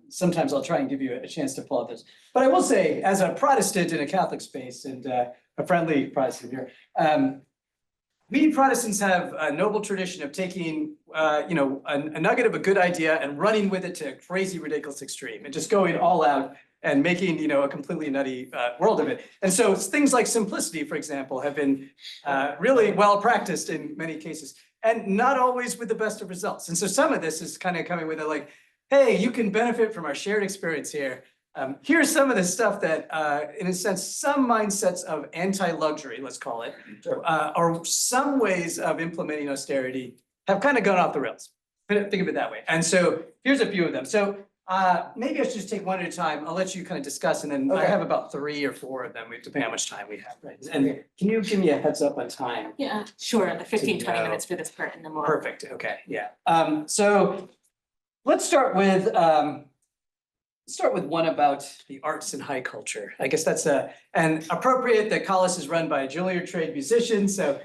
sometimes I'll try and give you a chance to pull out this. But I will say, as a Protestant in a Catholic space and a friendly Protestant here, we Protestants have a noble tradition of taking, a nugget of a good idea and running with it to a crazy, ridiculous extreme and just going all out and making, a completely nutty world of it. And so things like simplicity, for example, have been really well practiced in many cases and not always with the best of results. And so some of this is kind of coming with it like, hey, you can benefit from our shared experience here. Here's some of the stuff that, in a sense, some mindsets of anti-luxury, let's call it, or some ways of implementing austerity have kind of gone off the rails. Think of it that way. And so here's a few of them. So maybe I should just take one at a time. I'll let you kind of discuss, and then I have about 3 or 4 of them, depending on how much time we have. Right? And can you give me a heads up on time? Yeah, sure, the 15, 20 know. minutes for this part and then we'll. Perfect. Okay. Yeah. So let's start with one about the arts and high culture. I guess that's and appropriate that Collis is run by a Juilliard trained musician. So,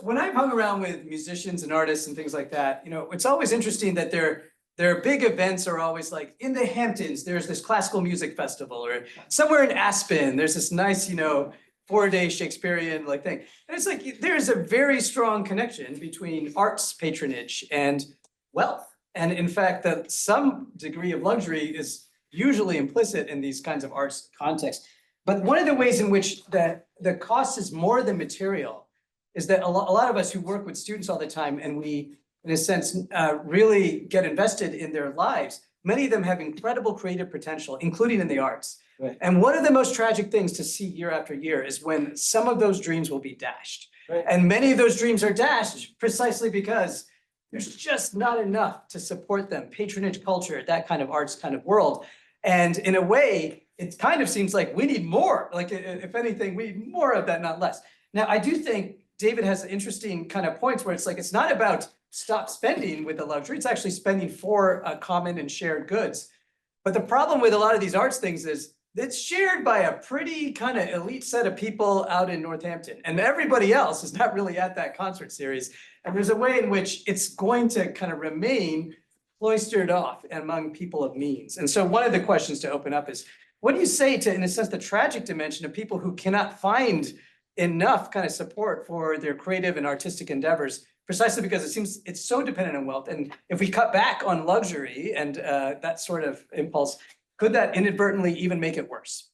when I've hung around with musicians and artists and things like that, it's always interesting that their big events are always like in the Hamptons, there's this classical music festival, or somewhere in Aspen, there's this nice, 4-day Shakespearean like thing. And it's like, there's a very strong connection between arts patronage and wealth. And in fact, that some degree of luxury is usually implicit in these kinds of arts contexts. But one of the ways in which the cost is more than material is that a lot of us who work with students all the time, and we, in a sense, really get invested in their lives, many of them have incredible creative potential, including in the arts. Right. And one of the most tragic things to see year after year is when some of those dreams will be dashed. Right. And many of those dreams are dashed precisely because there's just not enough to support them. Patronage culture, that kind of arts kind of world. And in a way, it kind of seems like we need more. Like, if anything, we need more of that, not less. Now, I do think David has interesting kind of points where it's like, it's not about stop spending with the luxury. It's actually spending for common and shared goods. But the problem with a lot of these arts things is it's shared by a pretty kind of elite set of people out in Northampton. And everybody else is not really at that concert series. And there's a way in which it's going to kind of remain cloistered off among people of means. And so one of the questions to open up is, what do you say to, in a sense, the tragic dimension of people who cannot find enough kind of support for their creative and artistic endeavors, precisely because it seems it's so dependent on wealth? And if we cut back on luxury and that sort of impulse, could that inadvertently even make it worse?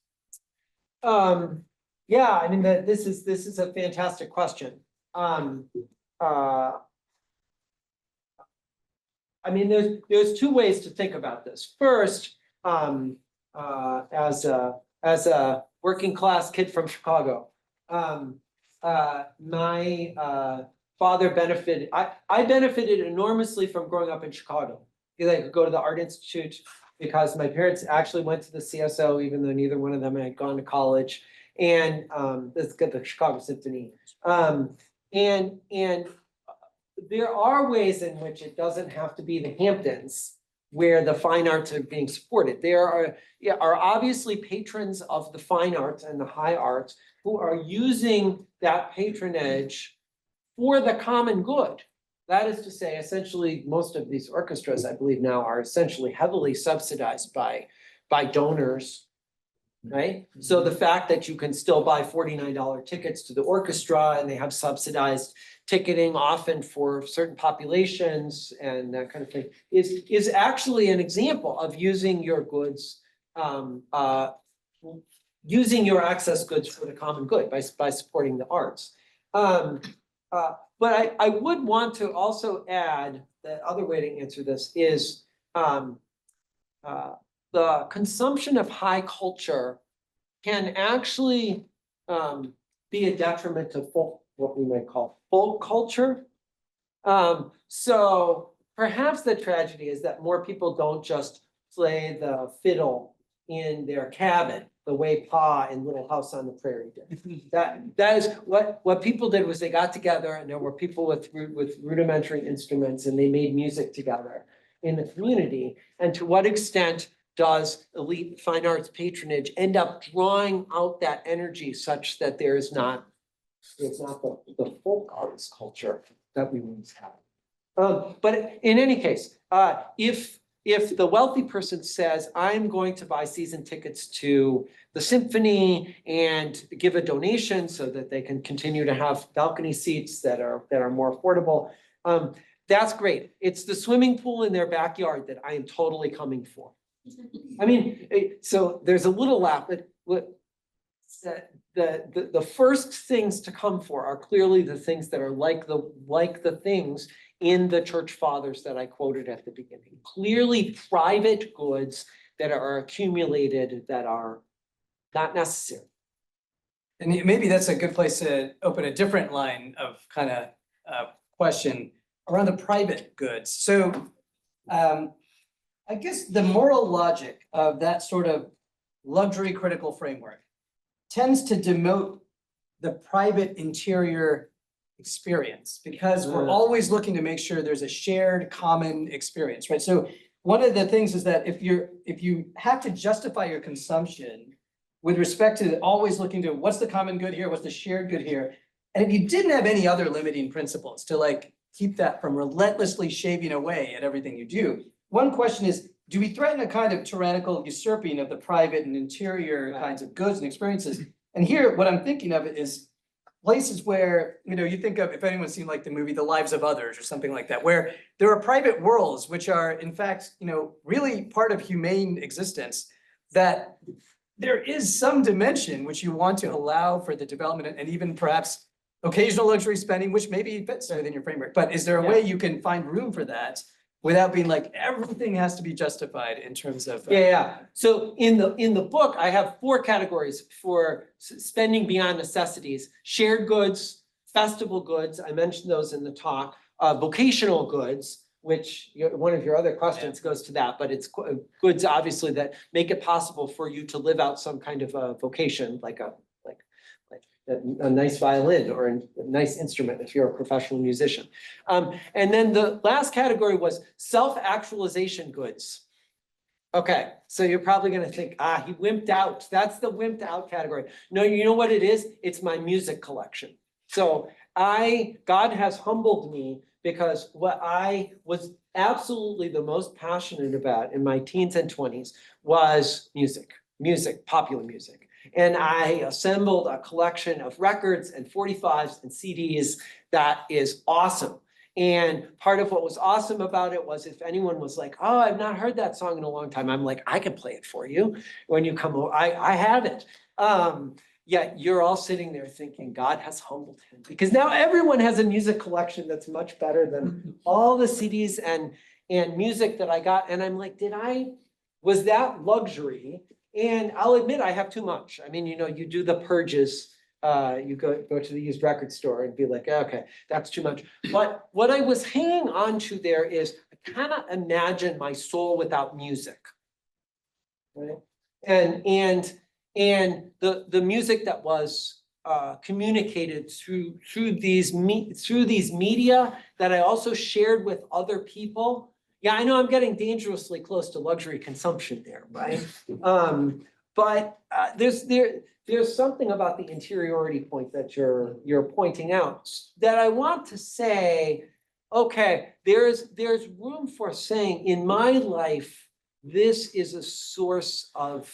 Yeah, I mean, this is a fantastic question. I mean, there's 2 ways to think about this. First, as a working class kid from Chicago, my father benefited. I benefited enormously from growing up in Chicago. I could go to the Art Institute because my parents actually went to the CSO, even though neither one of them had gone to college. And let's get the Chicago Symphony. And there are ways in which it doesn't have to be the Hamptons where the fine arts are being supported. There are obviously patrons of the fine arts and the high arts who are using that patronage for the common good. That is to say, essentially, most of these orchestras, I believe now, are essentially heavily subsidized by donors, right? So the fact that you can still buy $49 tickets to the orchestra and they have subsidized ticketing often for certain populations and that kind of thing is actually an example of using your goods, using your access goods for the common good by supporting the arts. But I would want to also add, the other way to answer this is, the consumption of high culture can actually, be a detriment to folk, what we might call folk culture. So perhaps the tragedy is that more people don't just play the fiddle in their cabin, the way Pa in Little House on the Prairie did. That is what people did was they got together and there were people with rudimentary instruments and they made music together in the community. And to what extent does elite fine arts patronage end up drawing out that energy such that there's not the folk arts culture that we once had. But in any case, if the wealthy person says, I'm going to buy season tickets to the symphony and give a donation so that they can continue to have balcony seats that are more affordable, that's great. It's the swimming pool in their backyard that I am totally coming for. I mean, so there's a little laugh, but the first things to come for are clearly the things that are like the things in the church fathers that I quoted at the beginning. Clearly private goods that are accumulated that are not necessary. And maybe that's a good place to open a different line of kind of question around the private goods. So I guess the moral logic of that sort of luxury critical framework tends to demote the private interior experience because we're always looking to make sure there's a shared common experience, right? So one of the things is that if you have to justify your consumption with respect to always looking to what's the common good here, what's the shared good here, and if you didn't have any other limiting principles to like keep that from relentlessly shaving away at everything you do, one question is, do we threaten a kind of tyrannical usurping of the private and interior kinds of goods and experiences? And here, what I'm thinking of is places where, you think of, if anyone's seen like the movie The Lives of Others or something like that, where there are private worlds, which are in fact, really part of humane existence, that there is some dimension which you want to allow for the development and even perhaps occasional luxury spending, which maybe fits within your framework. But is there a way you can find room for that without being like, everything has to be justified in terms of? Yeah. So in the book, I have 4 categories for spending beyond necessities: shared goods, festival goods, I mentioned those in the talk, vocational goods, which one of your other questions goes to that, but it's goods obviously that make it possible for you to live out some kind of a vocation, like a nice violin or a nice instrument if you're a professional musician. And then the last category was self-actualization goods. Okay, so you're probably gonna think, he wimped out. That's the wimped out category. No, you know what it is? It's my music collection. So God has humbled me because what I was absolutely the most passionate about in my teens and 20s was music, popular music. And I assembled a collection of records and 45s and CDs that is awesome. And part of what was awesome about it was if anyone was like, oh, I've not heard that song in a long time, I'm like, I can play it for you when you come over. I have it. Yet you're all sitting there thinking God has humbled him because now everyone has a music collection that's much better than all the CDs and music that I got. And I'm like, was that luxury? And I'll admit I have too much. I mean, you do the purges, you go to the used record store and be like, okay, that's too much. But what I was hanging on to there is I cannot imagine my soul without music. Right? And the music that was communicated through these media that I also shared with other people. Yeah, I know I'm getting dangerously close to luxury consumption there, right? But there's something about the interiority point that you're pointing out that I want to say, okay, there's room for saying in my life, this is a source of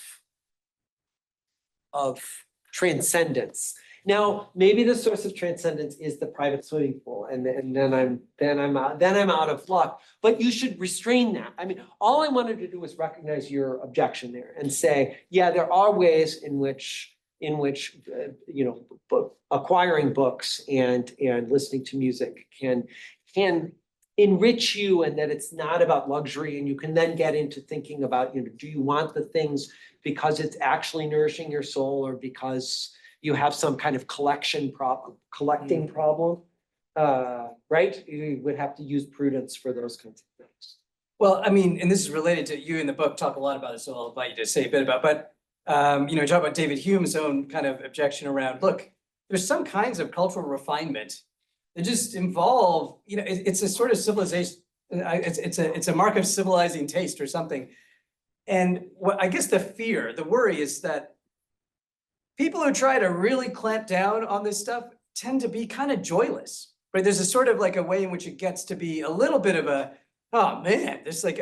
transcendence. Now, maybe the source of transcendence is the private swimming pool, and then I'm out of luck. But you should restrain that. I mean, all I wanted to do was recognize your objection there and say, yeah, there are ways in which in which, acquiring books and listening to music can enrich you, and that it's not about luxury, and you can then get into thinking about, do you want the things because it's actually nourishing your soul, or because you have some kind of collecting problem? Right? You would have to use prudence for those kinds of things. Well, I mean, and this is related to, you in the book talk a lot about this, so I'll invite you to say a bit about, but you talk about David Hume's own kind of objection around, look, there's some kinds of cultural refinement that just involve, it's a sort of civilization, it's a mark of civilizing taste or something. And what I guess the worry is that people who try to really clamp down on this stuff tend to be kind of joyless, right? There's a sort of like a way in which it gets to be a little bit of a, oh man, there's like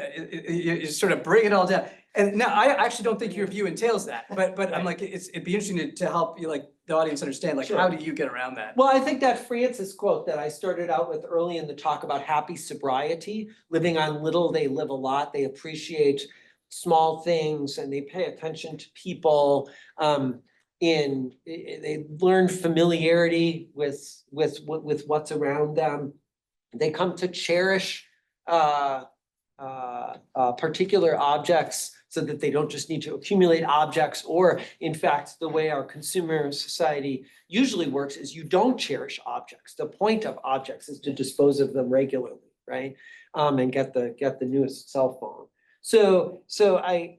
you sort of bring it all down. And now I actually don't think your view entails that, but I'm like, it'd be interesting to help you, like the audience understand, like, Sure. How do you get around that? Well, I think that Francis quote that I started out with early in the talk about happy sobriety, living on little, they live a lot, they appreciate small things, and they pay attention to people. They learn familiarity with what's around them. They come to cherish particular objects, so that they don't just need to accumulate objects, or in fact, the way our consumer society usually works is you don't cherish objects. The point of objects is to dispose of them regularly, right? And get the newest cell phone. So I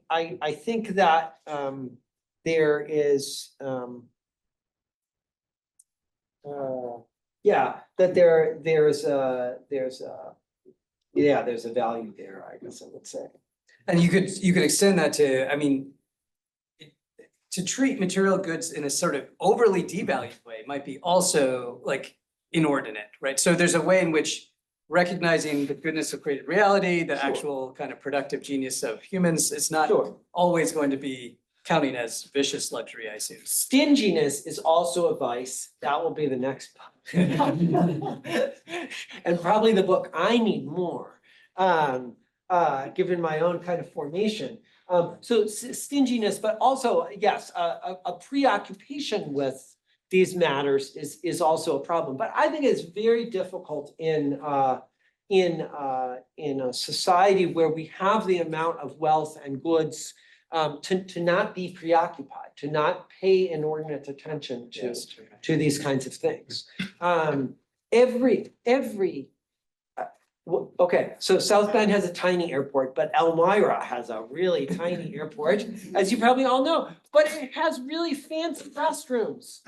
think that there is there's a value there, I guess I would say. And you could extend that to, I mean, to treat material goods in a sort of overly devalued way might be also like inordinate, right? So there's a way in which recognizing the goodness of created reality, the Sure. actual kind of productive genius of humans, it's not Sure. always going to be counting as vicious luxury, I assume. Stinginess is also a vice. That will be the next book. And probably the book I need more, given my own kind of formation. So stinginess, but also, yes, a preoccupation with these matters is also a problem. But I think it's very difficult in a society where we have the amount of wealth and goods to not be preoccupied, to not pay inordinate attention to these kinds of things. Okay, so South Bend has a tiny airport, but Elmira has a really tiny airport, as you probably all know, but it has really fancy restrooms.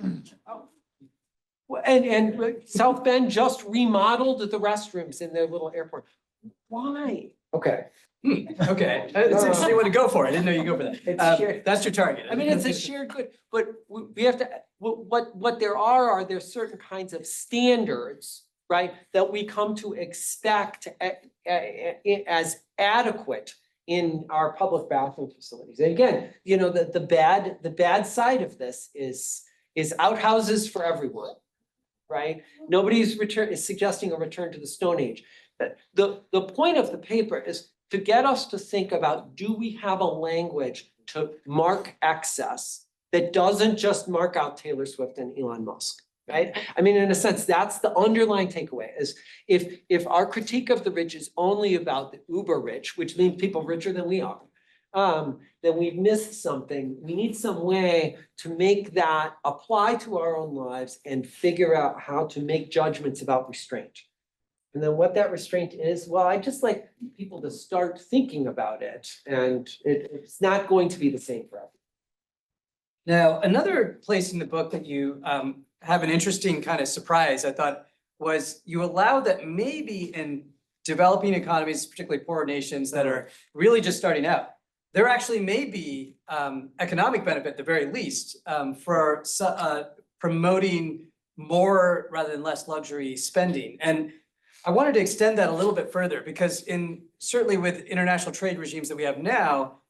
And South Bend just remodeled the restrooms in their little airport. Why? Okay. Okay, it's interesting way to go for it. I didn't know you go for that. It's shared. That's your target. I mean, it's a shared good, but we have to, what there are there's certain kinds of standards, right, that we come to expect as adequate in our public bathroom facilities. And again, the bad side of this is outhouses for everyone, right? Nobody's is suggesting a return to the Stone Age. The point of the paper is to get us to think about, do we have a language to mark excess that doesn't just mark out Taylor Swift and Elon Musk, right? I mean, in a sense, that's the underlying takeaway, is if our critique of the rich is only about the uber rich, which means people richer than we are, then we've missed something. We need some way to make that apply to our own lives and figure out how to make judgments about restraint. And then what that restraint is, well, I just like people to start thinking about it, and it's not going to be the same for everyone. Now, another place in the book that you have an interesting kind of surprise, I thought, was you allow that maybe in developing economies, particularly poorer nations that are really just starting out, there actually may be economic benefit at the very least for promoting more rather than less luxury spending. And I wanted to extend that a little bit further, because certainly with international trade regimes that we have now,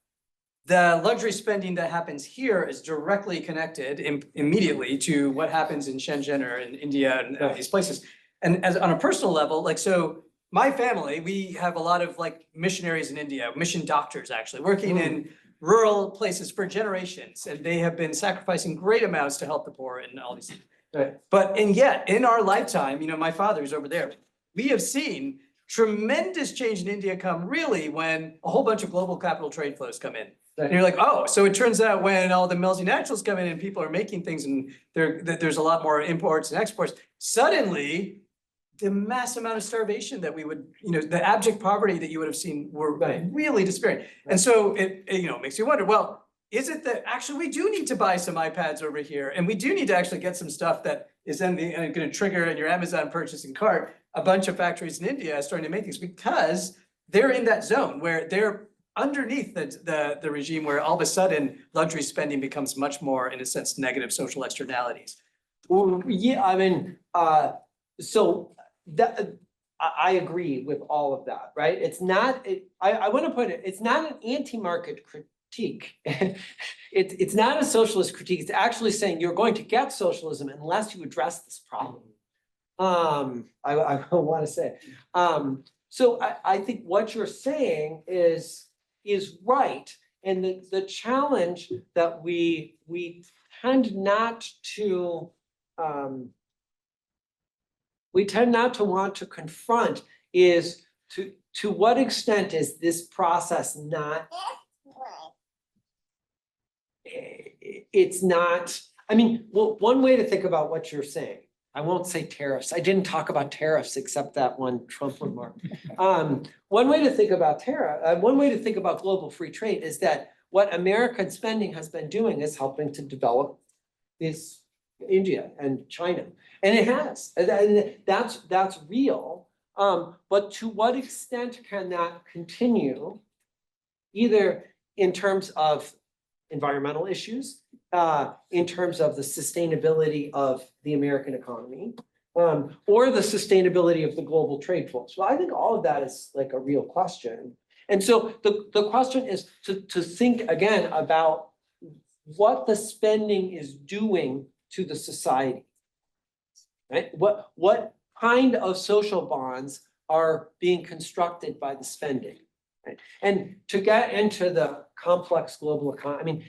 the luxury spending that happens here is directly connected immediately to what happens in Shenzhen or in India and these places. And on a personal level, like, so my family, we have a lot of like missionaries in India, mission doctors actually, working in rural places for generations, and they have been sacrificing great amounts to help the poor and all these things. Right. And yet, in our lifetime, my father's over there, we have seen tremendous change in India come really when a whole bunch of global capital trade flows come in. And you're like, oh, so it turns out when all the multinationals come in and people are making things and there's a lot more imports and exports, suddenly the mass amount of starvation that we would, the abject poverty that you would have seen were really despairing. And so it makes you wonder, well, is it that actually we do need to buy some iPads over here and we do need to actually get some stuff that is then going to trigger in your Amazon purchasing cart a bunch of factories in India starting to make things because they're in that zone where they're underneath the regime where all of a sudden luxury spending becomes much more, in a sense, negative social externalities. Well, yeah, I mean, so that, I agree with all of that, right? It's not, I want to put it, it's not an anti-market critique. It's not a socialist critique. It's actually saying you're going to get socialism unless you address this problem. I want to say, so I think what you're saying is right. And the challenge that we tend not to, want to confront is to what extent is this process not, it's not, I mean, well, one way to think about what you're saying, I won't say tariffs. I didn't talk about tariffs except that one Trump remark. One way to think about one way to think about global free trade is that what American spending has been doing is helping to develop this India and China. And it has, and that's real. But to what extent can that continue, either in terms of environmental issues, in terms of the sustainability of the American economy, or the sustainability of the global trade flows? Well, I think all of that is like a real question. And so the question is to think again about what the spending is doing to the society, right? What kind of social bonds are being constructed by the spending, right? And to get into the complex global economy, I mean,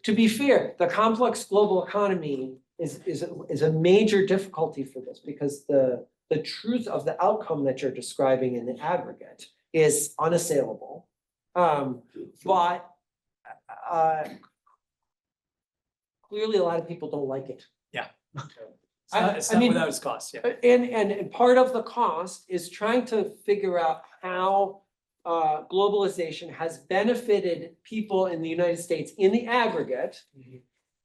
to be fair, the complex global economy is a major difficulty for this because the truth of the outcome that you're describing in the aggregate is unassailable. But clearly a lot of people don't like it. Yeah. It's I mean, without its cost, yeah. And part of the cost is trying to figure out how globalization has benefited people in the United States in the aggregate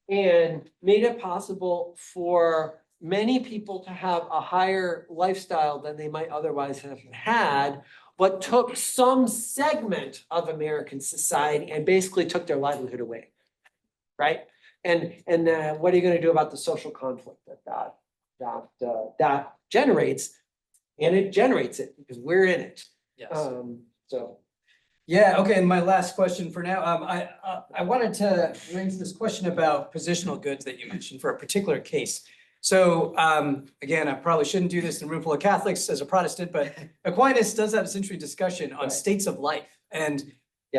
and made it possible for many people to have a higher lifestyle than they might otherwise have had, but took some segment of American society and basically took their livelihood away, right? And what are you going to do about the social conflict that generates? And it generates it because we're in it. Yes. So. Yeah, okay, and my last question for now, I wanted to raise this question about positional goods that you mentioned for a particular case. So, again, I probably shouldn't do this in a room full of Catholics as a Protestant, but Aquinas does have this interesting discussion on states of life. And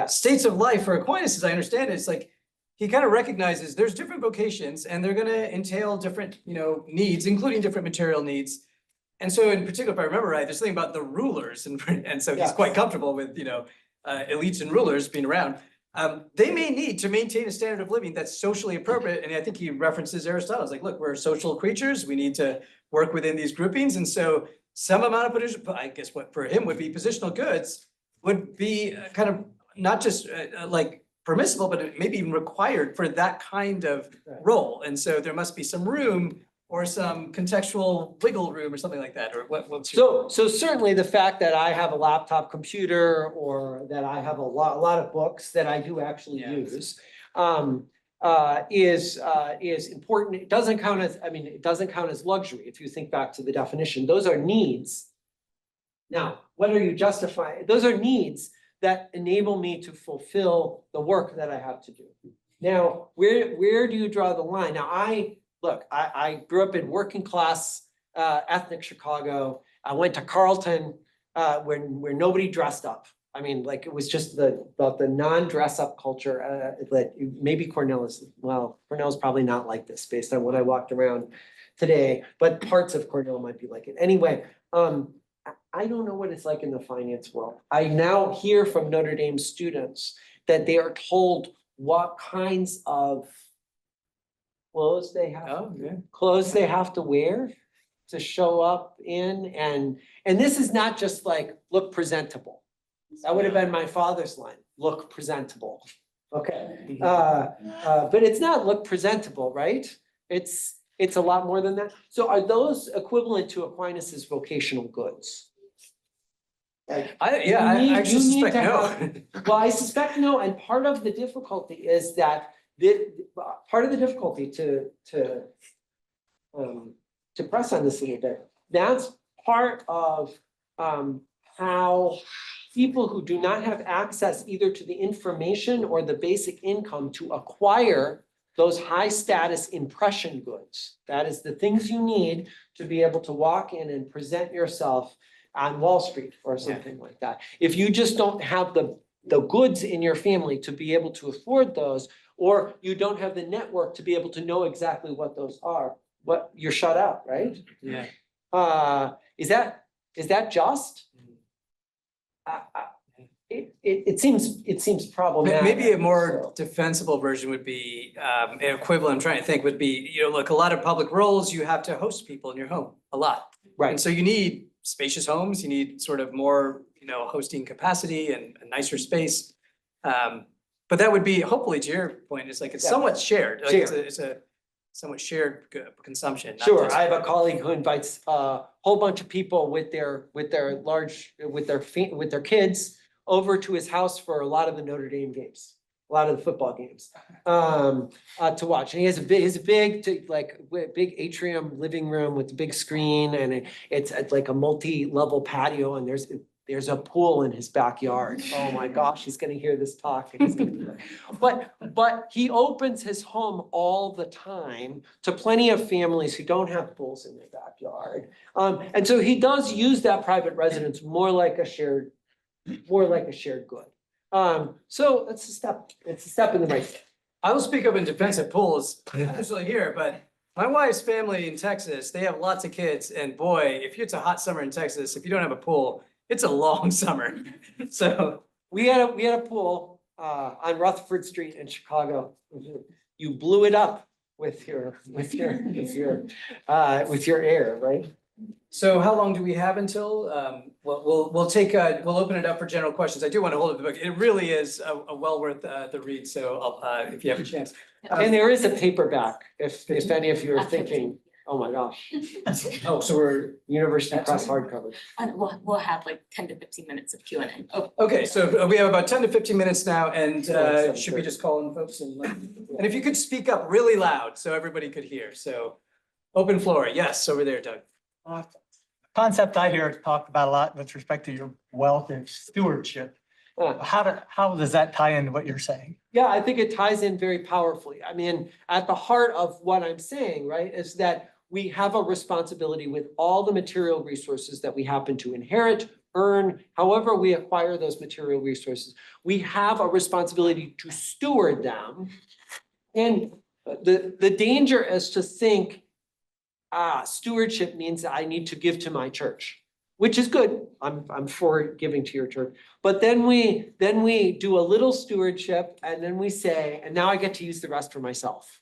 states of life for Aquinas, as I understand it, it's like, he kind of recognizes there's different vocations and they're going to entail different, needs, including different material needs. And so in particular, if I remember right, there's something about the rulers and so he's quite comfortable with, elites and rulers being around. They may need to maintain a standard of living that's socially appropriate. And I think he references Aristotle. It's like, look, we're social creatures. We need to work within these groupings. And so some amount of I guess what for him would be positional goods would be kind of not just like permissible, but maybe even required for that kind of role. And so there must be some room or some contextual wiggle room or something like that, or what's your... So certainly the fact that I have a laptop computer or that I have a lot of books that I do actually use is important. It doesn't count as luxury. If you think back to the definition, those are needs. Now, what are you justifying? Those are needs that enable me to fulfill the work that I have to do. Now, where do you draw the line? Now, I grew up in working class ethnic Chicago. I went to Carleton where nobody dressed up. I mean, like, it was just the non-dress up culture, that maybe Cornell's probably not like this based on what I walked around today, but parts of Cornell might be like it. Anyway, I don't know what it's like in the finance world. I now hear from Notre Dame students that they are told what kinds of clothes they have, Oh, yeah. clothes they have to wear to show up in, and this is not just like, look presentable. That would have been my father's line, look presentable. Okay, but it's not look presentable, right? It's a lot more than that. So are those equivalent to Aquinas's vocational goods? Like, I actually you need suspect to no. well, I suspect no, and part of the difficulty is that part of the difficulty to press on this a little bit, that's part of how people who do not have access either to the information or the basic income to acquire those high status impression goods. That is the things you need to be able to walk in and present yourself on Wall Street or something like that. If you just don't have the goods in your family to be able to afford those, or you don't have the network to be able to know exactly what those are, what you're shut out, right? Yeah. Is that just? It seems problematic. Maybe a more so. defensible version would be, equivalent, I'm trying to think, would be, look, a lot of public roles, you have to host people in your home, a lot. And Right, so you need spacious homes, you need sort of more, hosting capacity and a nicer space. But that would be, hopefully to your point, it's like, it's Yeah. somewhat shared, like Shared. it's a somewhat shared consumption. not sure. just- I have a colleague who invites a whole bunch of people with their kids over to his house for a lot of the Notre Dame games, a lot of the football games, to watch. And he has a big atrium living room with a big screen, and it's like a multi-level patio, and there's a pool in his backyard. Oh my gosh, he's gonna hear this talk. And he's gonna be like, but he opens his home all the time to plenty of families who don't have pools in their backyard. And so he does use that private residence more like a shared good. So it's a step in the right. I will speak up in defense of pools, not necessarily here, but my wife's family in Texas, they have lots of kids, and boy, if it's a hot summer in Texas, if you don't have a pool, it's a long summer. So, We had a pool on Rutherford Street in Chicago. You blew it up with your air, right? so how long do we have until, we'll open it up for general questions. I do want to hold up the book. It really is a well worth the read, so if you have a chance. And there is a paperback, if any of you are thinking, oh my gosh, Oh, so we're, University Press hardcover. And we'll have like 10 to 15 minutes of Q&A. Oh, okay, so we have about 10 to 15 minutes now, and Sure, should we sure. just call in folks and if you could speak up really loud so everybody could hear, so open floor, yes, over there, Doug. Concept I hear talked about a lot with respect to your wealth and stewardship. Uh, How does that tie into what you're saying? Yeah, I think it ties in very powerfully. I mean, at the heart of what I'm saying, right, is that we have a responsibility with all the material resources that we happen to inherit, earn, however we acquire those material resources. We have a responsibility to steward them. And the danger is to think, stewardship means that I need to give to my church, which is good. I'm for giving to your church. But then we do a little stewardship, and then we say, and now I get to use the rest for myself,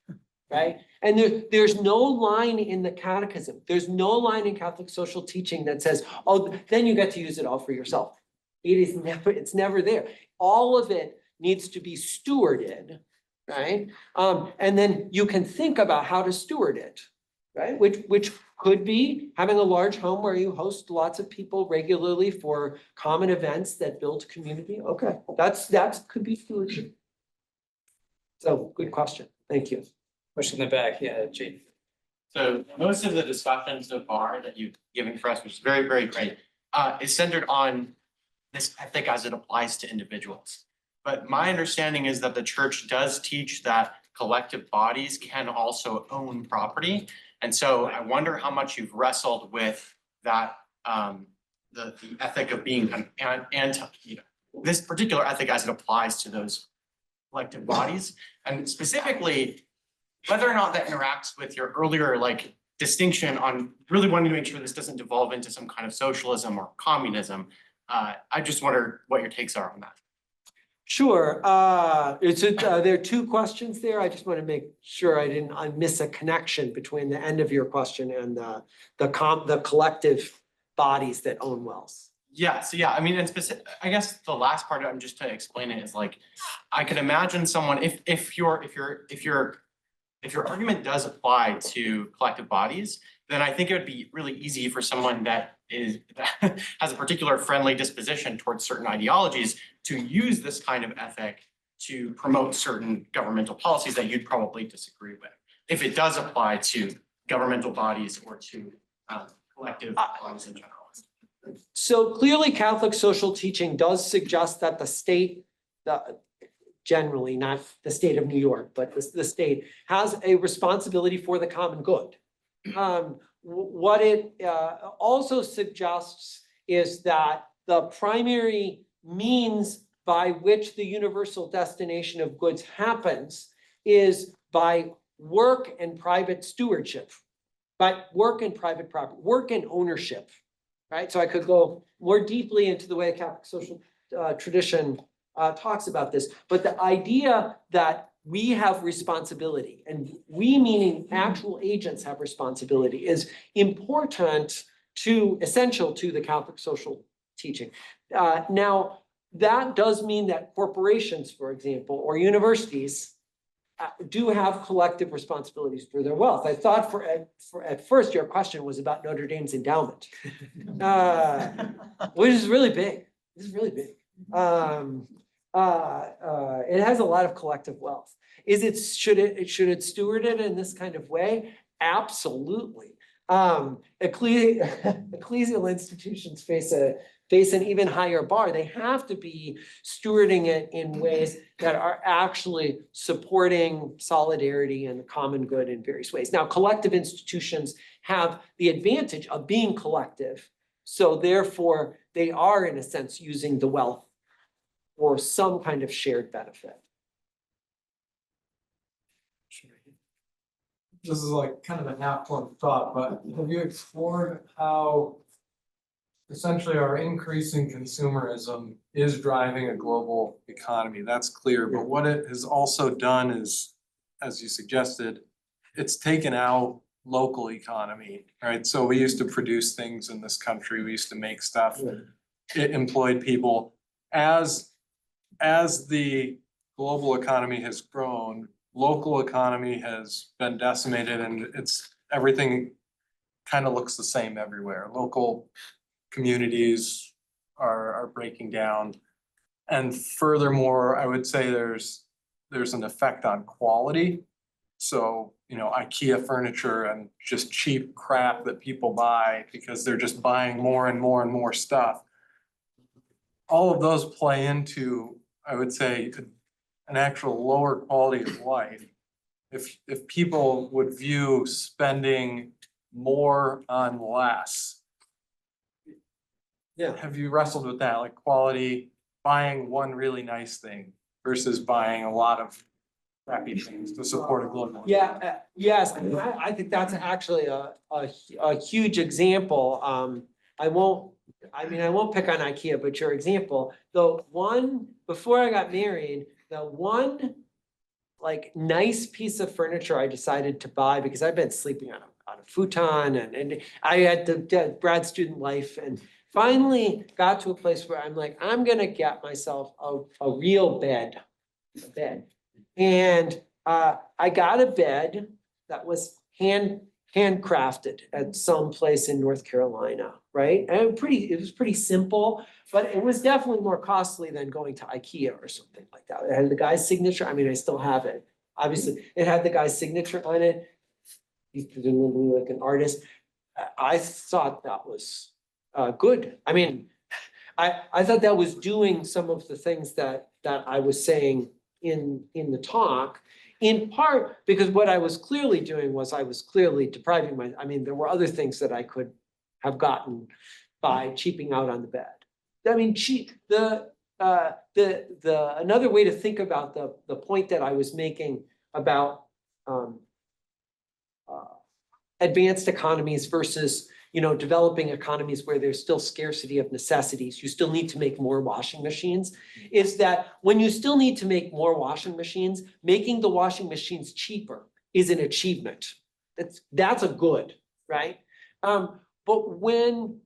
right? And there's no line in the catechism. There's no line in Catholic social teaching that says, oh, then you get to use it all for yourself. It's never there. All of it needs to be stewarded, right? And then you can think about how to steward it, right? Which could be having a large home where you host lots of people regularly for common events that build community. Okay, that could be stewardship. So good question. Thank you. Question in the back, yeah, Gene. So most of the discussion so far that you've given for us, which is very, very great, is centered on this ethic as it applies to individuals. But my understanding is that the church does teach that collective bodies can also own property. And so I wonder how much you've wrestled with that, the ethic of being kind of this particular ethic as it applies to those collective bodies, and specifically whether or not that interacts with your earlier like distinction on really wanting to make sure this doesn't devolve into some kind of socialism or communism. I just wonder what your takes are on that. Sure, there are two questions there. I just want to make sure I miss a connection between the end of your question and the collective bodies that own wells. Yeah, so yeah, I mean, and specific, I guess the last part, I'm just to explain it is like, I could imagine someone, if your argument does apply to collective bodies, then I think it would be really easy for someone that has a particular friendly disposition towards certain ideologies to use this kind of ethic to promote certain governmental policies that you'd probably disagree with, if it does apply to governmental bodies or to collective bodies in general. So clearly Catholic social teaching does suggest that the state, generally not the state of New York, but the state has a responsibility for the common good. What it also suggests is that the primary means by which the universal destination of goods happens is by work and private stewardship, by work and private property, work and ownership, right? So I could go more deeply into the way the Catholic social tradition talks about this, but the idea that we have responsibility, and we meaning actual agents have responsibility, is important essential to the Catholic social teaching. Now, that does mean that corporations, for example, or universities do have collective responsibilities for their wealth. I thought at first your question was about Notre Dame's endowment, which is really big. This is really big. It has a lot of collective wealth. Should it steward it in this kind of way? Absolutely. Ecclesial institutions face an even higher bar. They have to be stewarding it in ways that are actually supporting solidarity and the common good in various ways. Now, collective institutions have the advantage of being collective, so therefore they are, in a sense, using the wealth for some kind of shared benefit. This is like kind of a half-formed thought, but have you explored how essentially our increasing consumerism is driving a global economy? That's clear, but what it has also done is, as you suggested, it's taken out local economy, right? So we used to produce things in this country, we used to make stuff, it employed people. As the global economy has grown, local economy has been decimated, and everything kind of looks the same everywhere. Local communities are breaking down. And furthermore, I would say there's an effect on quality. So, IKEA furniture and just cheap crap that people buy because they're just buying more and more and more stuff. All of those play into, I would say, an actual lower quality of life. If people would view spending more on less. Yeah. Have you wrestled with that, like quality, buying one really nice thing versus buying a lot of crappy things to support a global? Yeah, yes, I think that's actually a huge example. I won't pick on IKEA, but your example, before I got married, the one like nice piece of furniture I decided to buy, because I've been sleeping on a futon and I had the grad student life, and finally got to a place where I'm like, I'm gonna get myself a real bed. And I got a bed that was handcrafted at some place in North Carolina, right? And it was pretty simple, but it was definitely more costly than going to IKEA or something like that. It had the guy's signature. I mean, I still have it. Obviously, it had the guy's signature on it. He's presumably like an artist. I thought that was good. I mean, I thought that was doing some of the things that I was saying in the talk, in part because what I was clearly doing was I was clearly depriving there were other things that I could have gotten by cheaping out on the bed. I mean, another way to think about the point that I was making about advanced economies versus, developing economies where there's still scarcity of necessities, you still need to make more washing machines, is that when you still need to make more washing machines, making the washing machines cheaper is an achievement. That's a good, right? But when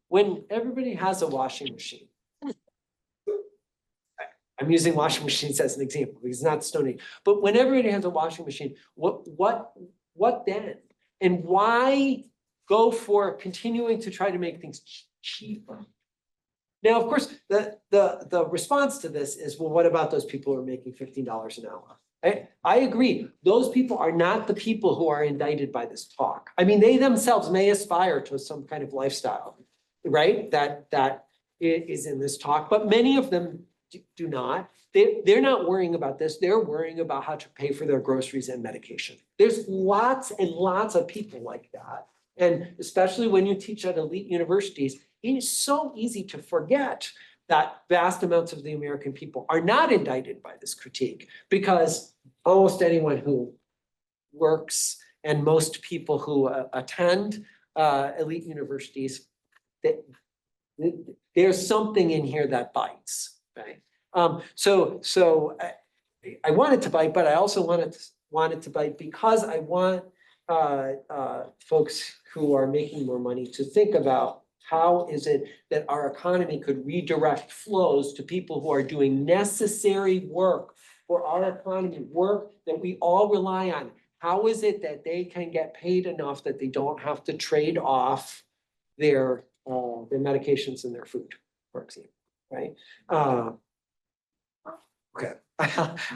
when everybody has a washing machine, I'm using washing machines as an example because it's not Stone Age, but when everybody has a washing machine, what then? And why go for continuing to try to make things cheaper? Now, of course, the response to this is, well, what about those people who are making $15 an hour? I agree. Those people are not the people who are indicted by this talk. I mean, they themselves may aspire to some kind of lifestyle, right? That is in this talk, but many of them do not. They're not worrying about this. They're worrying about how to pay for their groceries and medication. There's lots and lots of people like that. And especially when you teach at elite universities, it is so easy to forget that vast amounts of the American people are not indicted by this critique, because almost anyone who works and most people who attend elite universities, there's something in here that bites, right? So I wanted to bite, but I also wanted to bite because I want folks who are making more money to think about how is it that our economy could redirect flows to people who are doing necessary work for our economy, work that we all rely on. How is it that they can get paid enough that they don't have to trade off their medications and their food, for example, right? Okay,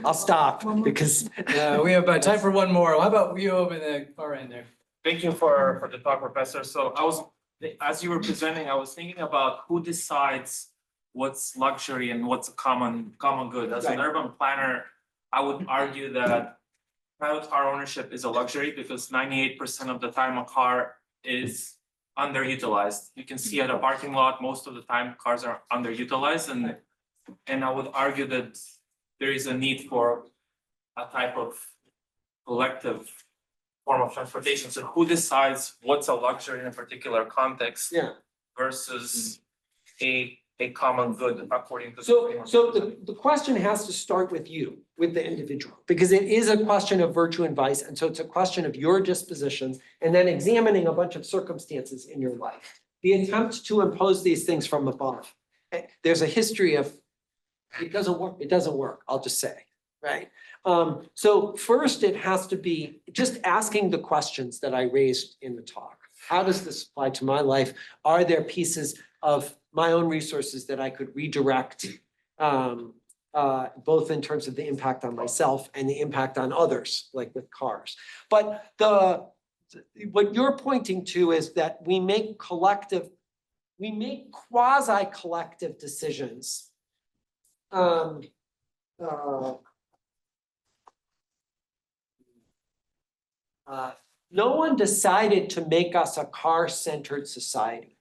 I'll stop because We have time for one more. How about you over the far end there? Thank you for the talk, Professor. So as you were presenting, I was thinking about who decides what's luxury and what's a common good. As an Right. urban planner, I would argue that private car ownership is a luxury because 98% of the time a car is underutilized. You can see at a parking lot, most of the time cars are underutilized, and I would argue that there is a need for a type of collective form of transportation. So who decides what's a luxury in a particular context yeah. versus a common good according to. So the question has to start with you, with the individual, because it is a question of virtue and vice. And so it's a question of your dispositions and then examining a bunch of circumstances in your life. The attempt to impose these things from above. There's a history of, it doesn't work, I'll just say, right? So first it has to be just asking the questions that I raised in the talk. How does this apply to my life? Are there pieces of my own resources that I could redirect, both in terms of the impact on myself and the impact on others, like with cars. But what you're pointing to is that we make quasi-collective decisions. No one decided to make us a car-centered society.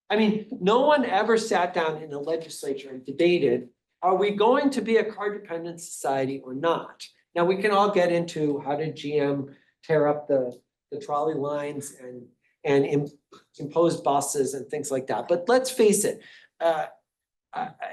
I mean, no one ever sat down in the legislature and debated, are we going to be a car-dependent society or not? Now, we can all get into how did GM tear up the trolley lines and impose buses and things like that. But let's face it,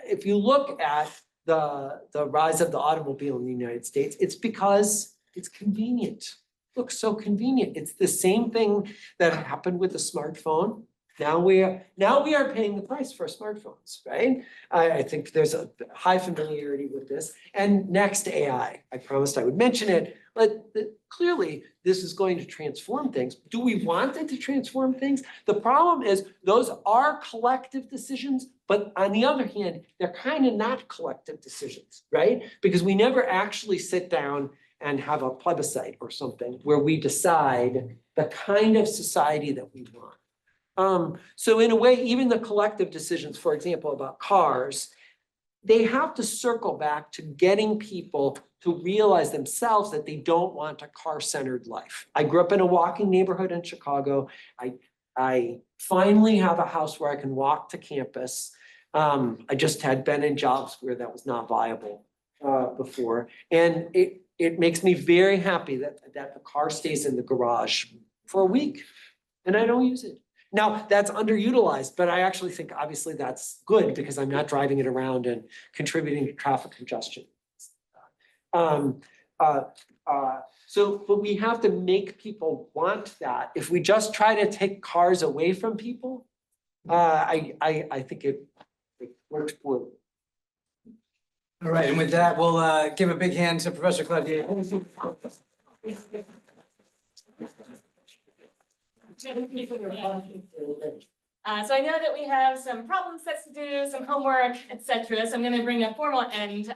if you look at the rise of the automobile in the United States, it's because it's convenient. Looks so convenient. It's the same thing that happened with the smartphone. Now we are paying the price for smartphones, right? I think there's a high familiarity with this. And next, AI. I promised I would mention it, but clearly this is going to transform things. Do we want it to transform things? The problem is those are collective decisions, but on the other hand, they're kind of not collective decisions, right? Because we never actually sit down and have a plebiscite or something where we decide the kind of society that we want. So in a way, even the collective decisions, for example, about cars, they have to circle back to getting people to realize themselves that they don't want a car-centered life. I grew up in a walking neighborhood in Chicago. I finally have a house where I can walk to campus. I just had been in jobs where that was not viable before. And it makes me very happy that the car stays in the garage for a week and I don't use it. Now, that's underutilized, but I actually think obviously that's good because I'm not driving it around and contributing to traffic congestion. But we have to make people want that. If we just try to take cars away from people, I think it works poorly. All right, and with that, we'll give a big hand to Professor Claudier. So I know that we have some problem sets to do, some homework, etc. So I'm going to bring a formal end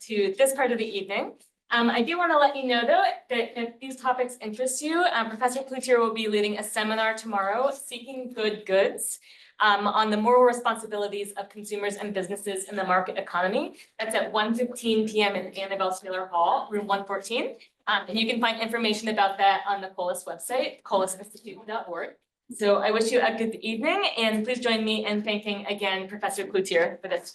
to this part of the evening. I do want to let you know though that if these topics interest you, Professor Cloutier will be leading a seminar tomorrow, Seeking Good Goods, on the moral responsibilities of consumers and businesses in the market economy. That's at 1:15 p.m. in Annabelle Taylor Hall, room 114. And you can find information about that on the Polis website, polisinstitute.org. So I wish you a good evening and please join me in thanking again Professor Cloutier for this.